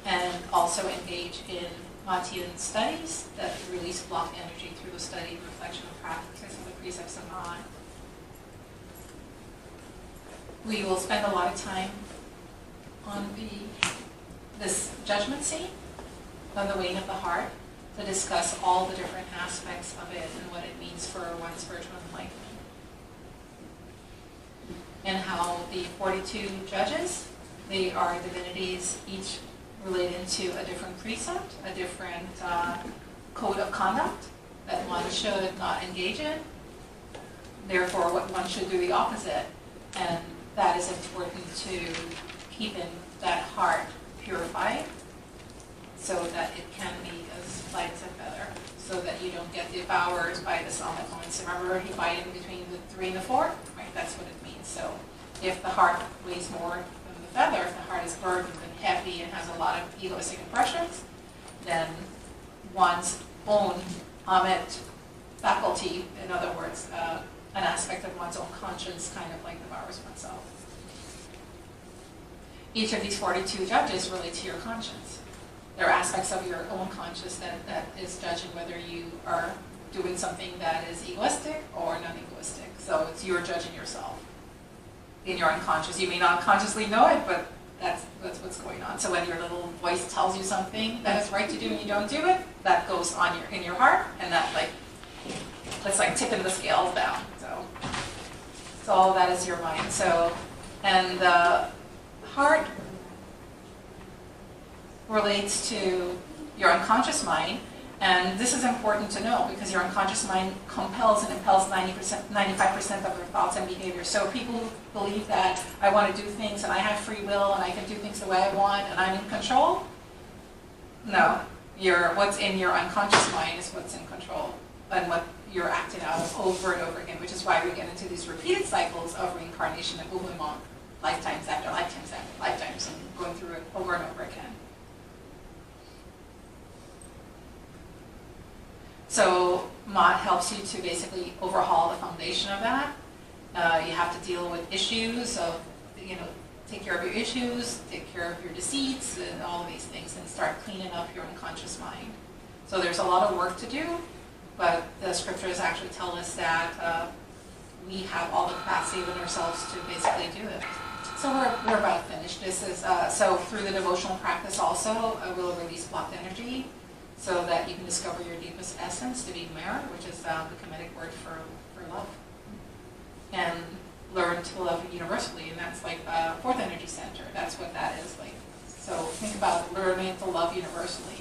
And also engage in Ma'atian studies that release blocked energy through the study, reflection, and practice of the precepts of Ma'at. We will spend a lot of time on this judgment scene, on the weighing of the heart, to discuss all the different aspects of it and what it means for one's spiritual enlightenment. And how the 42 judges, they are divinities, each related to a different precept, a different code of conduct that one should not engage in. Therefore, what one should do the opposite. And that is important to keeping that heart purified so that it can be as light as a feather, so that you don't get devoured by the Psalmic points. Remember, he divided between the 3 and the 4, right? That's what it means. So if the heart weighs more than the feather, if the heart is burdened and heavy and has a lot of egoistic impressions, then one's own Amit faculty, in other words, an aspect of one's own conscience kind of like devours oneself. Each of these 42 judges relate to your conscience. There are aspects of your own conscience that is judging whether you are doing something that is egoistic or non-egoistic. So it's you're judging yourself in your unconscious. You may not consciously know it, but that's what's going on. So when your little voice tells you something that is right to do and you don't do it, that goes on in your heart, and that's like tipping the scales down. So all that is your mind. So, and the heart relates to your unconscious mind, and this is important to know because your unconscious mind compels and impels 95% of your thoughts and behaviors. So people who believe that I want to do things and I have free will and I can do things the way I want and I'm in control, no. What's in your unconscious mind is what's in control and what you're acting out over and over again, which is why we get into these repeated cycles of reincarnation and movement, lifetimes after lifetimes after lifetimes, and going through it over and over again. So Ma'at helps you to basically overhaul the foundation of that. You have to deal with issues of, take care of your issues, take care of your deceits, and all of these things, and start cleaning up your unconscious mind. So there's a lot of work to do, but the scriptures actually tell us that we have all the capacity within ourselves to basically do it. So we're about finished. This is so through the devotional practice also, we'll release blocked energy so that you can discover your deepest essence to be Mer, which is the Kemetic word for love, and learn to love universally, and that's like the fourth energy center. That's what that is like. So think about learning to love universally.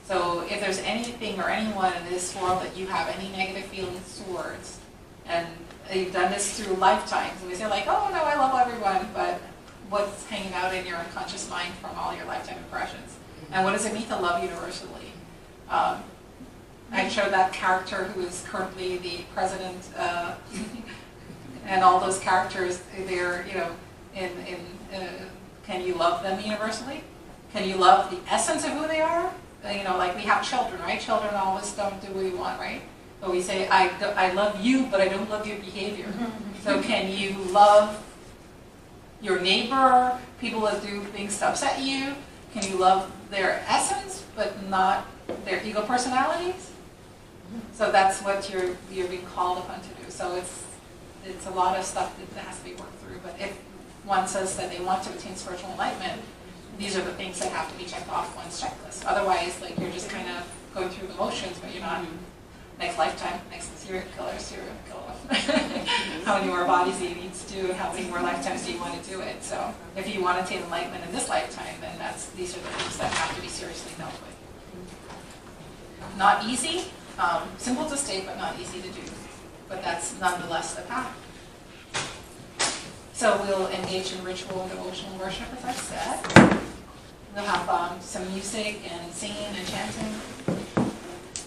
So if there's anything or anyone in this world that you have any negative feelings towards, and you've done this through lifetimes, and we say like, oh no, I love everyone, but what's hanging out in your unconscious mind from all your lifetime impressions? And what does it mean to love universally? I showed that character who is currently the president, and all those characters, they're, can you love them universally? Can you love the essence of who they are? Like we have children, right? Children always don't do what we want, right? But we say, I love you, but I don't love your behavior. So can you love your neighbor, people that do things to upset you? Can you love their essence, but not their ego personalities? So that's what you're being called upon to do. So it's a lot of stuff that has to be worked through. But if one says that they want to attain spiritual enlightenment, these are the things that have to be checked off one's checklist. Otherwise, like you're just kind of going through the motions, but you're not. Next lifetime, next serial killer. How many more bodies do you need to do? How many more lifetimes do you want to do it? So if you want to attain enlightenment in this lifetime, then these are the things that have to be seriously dealt with. Not easy, simple to state, but not easy to do. But that's nonetheless the path. So we'll engage in ritual and devotional worship, as I said. We'll have some music and singing and chanting.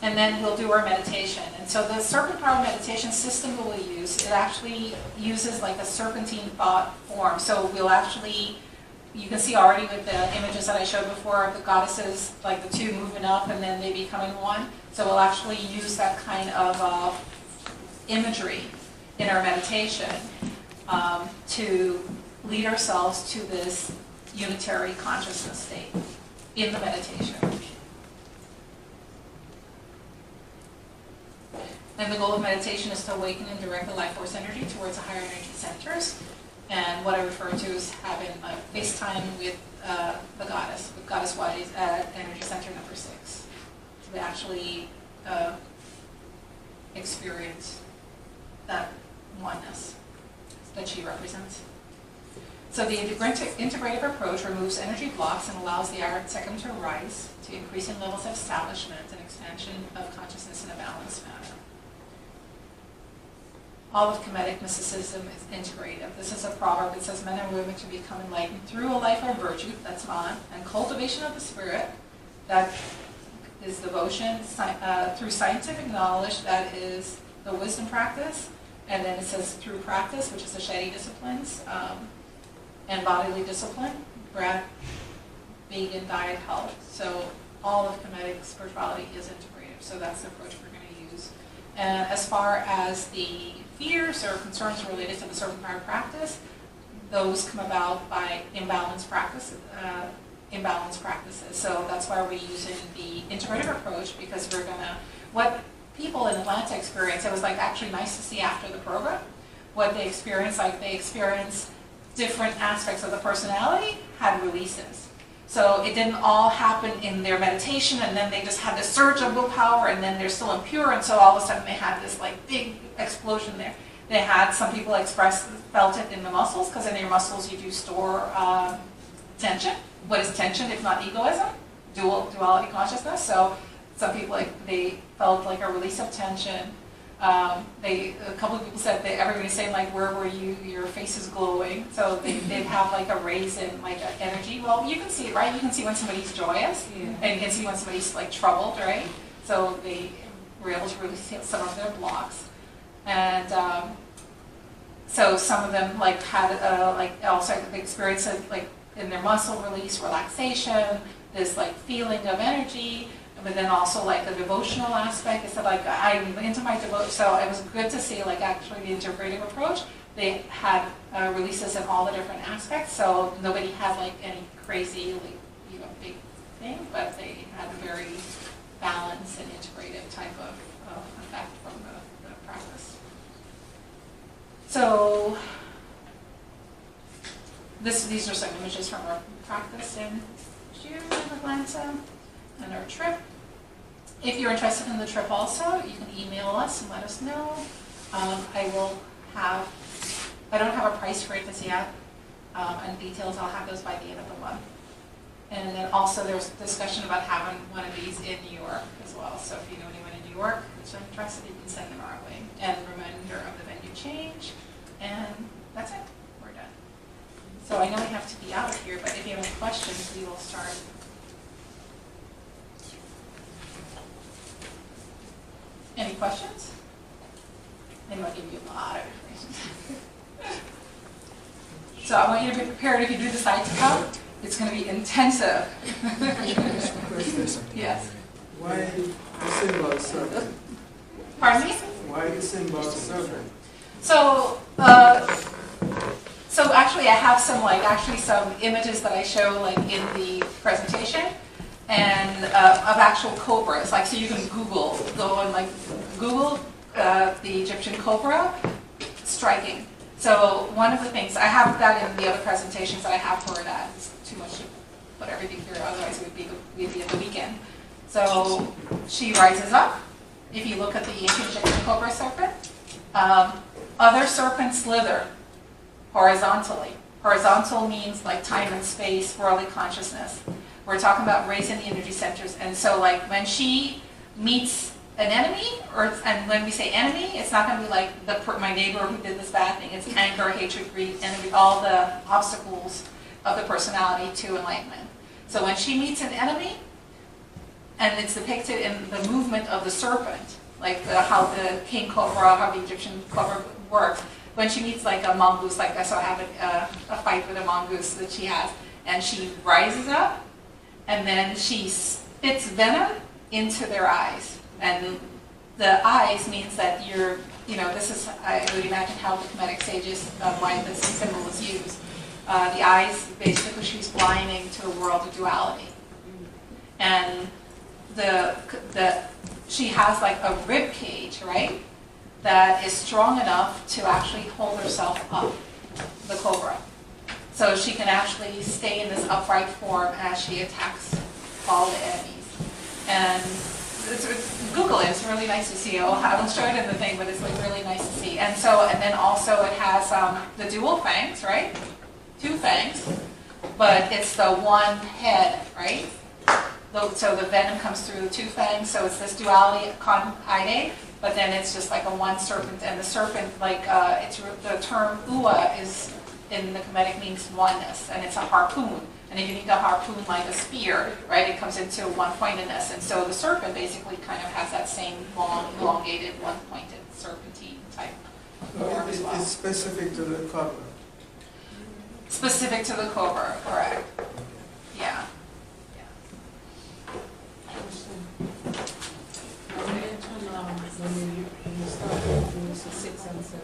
And then we'll do our meditation. And so the Serpent Power meditation system that we'll use, it actually uses like a serpentine thought form. So we'll actually you can see already with the images that I showed before of the goddesses, like the two moving up and then they becoming one. So we'll actually use that kind of imagery in our meditation to lead ourselves to this unitary consciousness state in the meditation. And the goal of meditation is to awaken and direct the life force energy towards the higher energy centers. And what I refer to is having a FaceTime with the goddess, with Goddess Wadi's at energy center number 6. So we actually experience that oneness that she represents. So the integrative approach removes energy blocks and allows the auric second to rise to increasing levels of establishment and expansion of consciousness in a balanced manner. All of Kemetic mysticism is integrative. This is a proverb that says men and women to become enlightened through a life of virtue, that's man, and cultivation of the spirit, that is devotion, through scientific knowledge, that is the wisdom practice, and then it says through practice, which is the Shadi disciplines, and bodily discipline, breath, vegan, diet, health. So all of Kemetic spirituality is integrative, so that's the approach we're going to use. And as far as the fears or concerns related to the Serpent Power practice, those come about by imbalanced practices. So that's why we're using the integrative approach, because we're going to, what people in Atlanta experience, it was like actually nice to see after the program, what they experience, like they experience different aspects of the personality had releases. So it didn't all happen in their meditation, and then they just had this surge of willpower, and then they're still impure, and so all of a sudden they had this like big explosion there. They had, some people felt it in the muscles, because in your muscles you do store tension. What is tension if not egoism? Duality consciousness. So some people, they felt like a release of tension. A couple of people said that everybody's saying like, where were you? Your face is glowing. So they'd have like a raise in like energy. Well, you can see it, right? You can see when somebody's joyous, and you can see when somebody's like troubled, right? So they were able to release some of their blocks, and so some of them like had like also the experience of like in their muscle release, relaxation, this like feeling of energy. But then also like the devotional aspect. They said like, I'm into my devotion. So it was good to see like actually the integrative approach. They had releases in all the different aspects. So nobody had like any crazy like, big thing, but they had a very balanced and integrative type of effect from the practice. So these are some images from our practice in June in Atlanta. And our trip. If you're interested in the trip also, you can email us and let us know. I don't have a price for it just yet, and details, I'll have those by the end of the month. And then also there's discussion about having one of these in New York as well. So if you know anyone in New York who's interested, you can send them our way. And reminder of the venue change, and that's it, we're done. So I know we have to be out of here, but if you have any questions, we will start. Any questions? Maybe I'll give you a lot of information. So I want you to be prepared if you do decide to come. It's going to be intensive. Yes. Why the symbol of serpent? Pardon me? Why the symbol of serpent? So, so actually I have some images that I show like in the presentation. And of actual cobras, like, so you can go and like Google the Egyptian cobra, striking. So one of the things, I have that in the other presentations that I have for that. It's too much to put everything here, otherwise we'd be at the weekend. So she rises up. If you look at the ancient Egyptian cobra serpent, other serpents slither horizontally. Horizontal means like time and space, worldly consciousness. We're talking about raising the energy centers. And so like when she meets an enemy, and when we say enemy, it's not going to be like my neighbor who did this bad thing. It's anger, hatred, greed, envy, all the obstacles of the personality to enlightenment. So when she meets an enemy, and it's depicted in the movement of the serpent, like how the king cobra, how the Egyptian cobra works. When she meets like a mongoose, like I saw have a fight with a mongoose that she has, and she rises up, and then she spits venom into their eyes. And the eyes means that you're, this is, I would imagine how the Kemetic sages, why this symbol was used. The eyes, basically, she's blinding to a world of duality. And she has like a rib cage, right, that is strong enough to actually hold herself up, the Cobra. So she can actually stay in this upright form as she attacks all the enemies. And Google it, it's really nice to see. I will show it in the thing, but it's like really nice to see. And then also it has the dual fangs, right? 2 fangs, but it's the one head, right? So the venom comes through the 2 fangs, so it's this duality con-ide, but then it's just like a one serpent, and the serpent, like, the term ua is, in the Kemetic, means oneness, and it's a harpoon. And if you need to harpoon like a spear, right, it comes into one-pointedness. And so the serpent basically kind of has that same long, elongated, one-pointed serpentine type form as well. It's specific to the Cobra. Specific to the Cobra, correct. Yeah. When you start doing 6 and 7,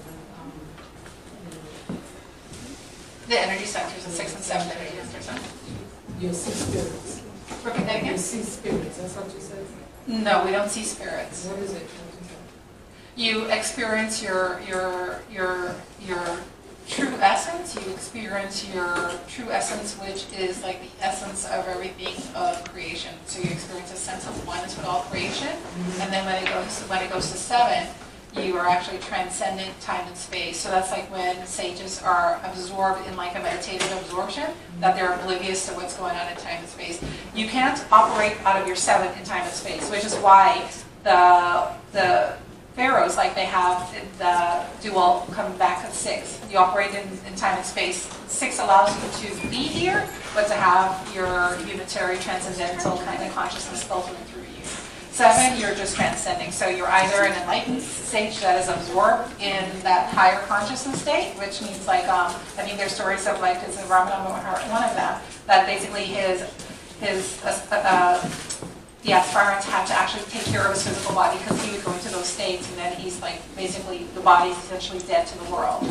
The energy centers, the 6 and 7 energy centers. you see spirits. Repeat that again? You see spirits, that's what you said? No, we don't see spirits. What is it? You experience your true essence. You experience your true essence, which is like the essence of everything of creation. So you experience a sense of oneness with all creation. And then when it goes to 7, you are actually transcendent time and space. So that's like when sages are absorbed in like a meditative absorption, that they're oblivious to what's going on in time and space. You can't operate out of your 7 in time and space, which is why the pharaohs, like they have the dual come back at 6. You operate in time and space. 6 allows you to be here, but to have your unitary transcendental kind of consciousness filtering through you. 7, you're just transcending. So you're either an enlightened sage that is absorbed in that higher consciousness state, which means like, I think there's stories of like, is Ramadan one of them, that basically the aspirant had to actually take care of his physical body because he would go into those states, and then he's like, basically the body's essentially dead to the world.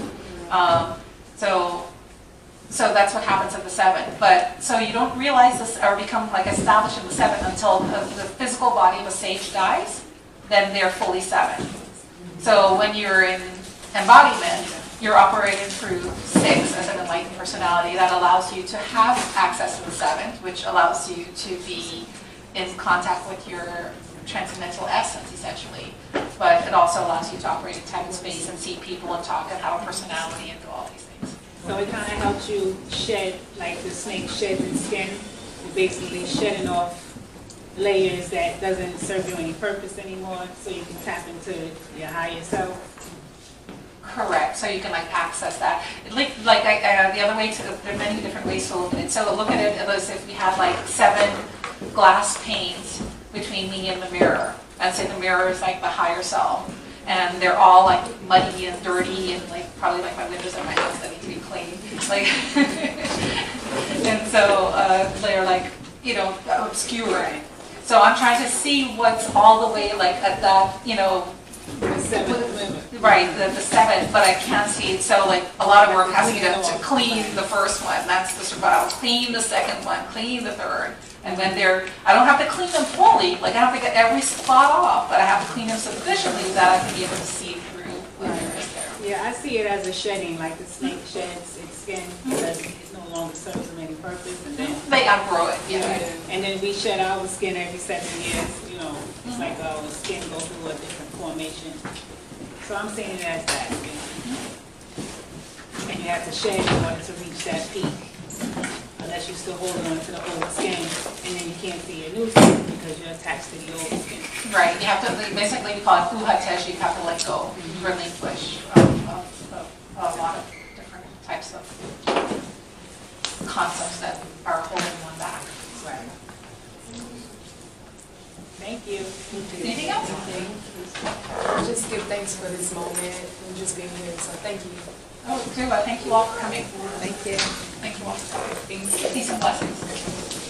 So that's what happens at the 7. But so you don't realize this or become like established in the 7 until the physical body of a sage dies. Then they're fully 7. So when you're in embodiment, you're operating through 6 as an enlightened personality that allows you to have access to the 7, which allows you to be in contact with your transcendental essence, essentially. But it also allows you to operate in time and space and see people and talk and have a personality and do all these things. So it kind of helps you shed, like the snake sheds its skin, you're basically shedding off layers that doesn't serve you any purpose anymore, so you can tap into your higher self. Correct. So you can like access that. The other way to, there are many different ways to look at it. So look at it as if we had like 7 glass panes between me and the mirror, and say the mirror is like the higher self, and they're all like muddy and dirty and like probably like my windows at my house that need to be cleaned. Like, and so they're like obscuring. So I'm trying to see what's all the way like at that The 7th limit. Right, the 7th, but I can't see it. So like a lot of work has to get to clean the first one. That's the survival. Clean the second one. Clean the third. And when I don't have to clean them fully. Like I don't have to get every spot off, but I have to clean them sufficiently that I can be able to see through what there is there. Yeah, I see it as a shedding, like the snake sheds its skin because it no longer serves them any purpose. And then they outgrow it, yeah. And then we shed our skin every 7 years. It's like our skin goes through a different formation. So I'm seeing it as that. And you have to shed in order to reach that peak. Unless you're still holding on to the old skin, and then you can't see your new skin because you're attached to the old skin. Right. You have to basically, we call it uhatesh. You have to let go, relinquish of a lot of different types of concepts that are holding one back. Right. Thank you. Anything else? Just give thanks for this moment and just being here. So thank you. Oh, thank you all for coming. Thank you. Thank you all. Thanks. Peace and blessings.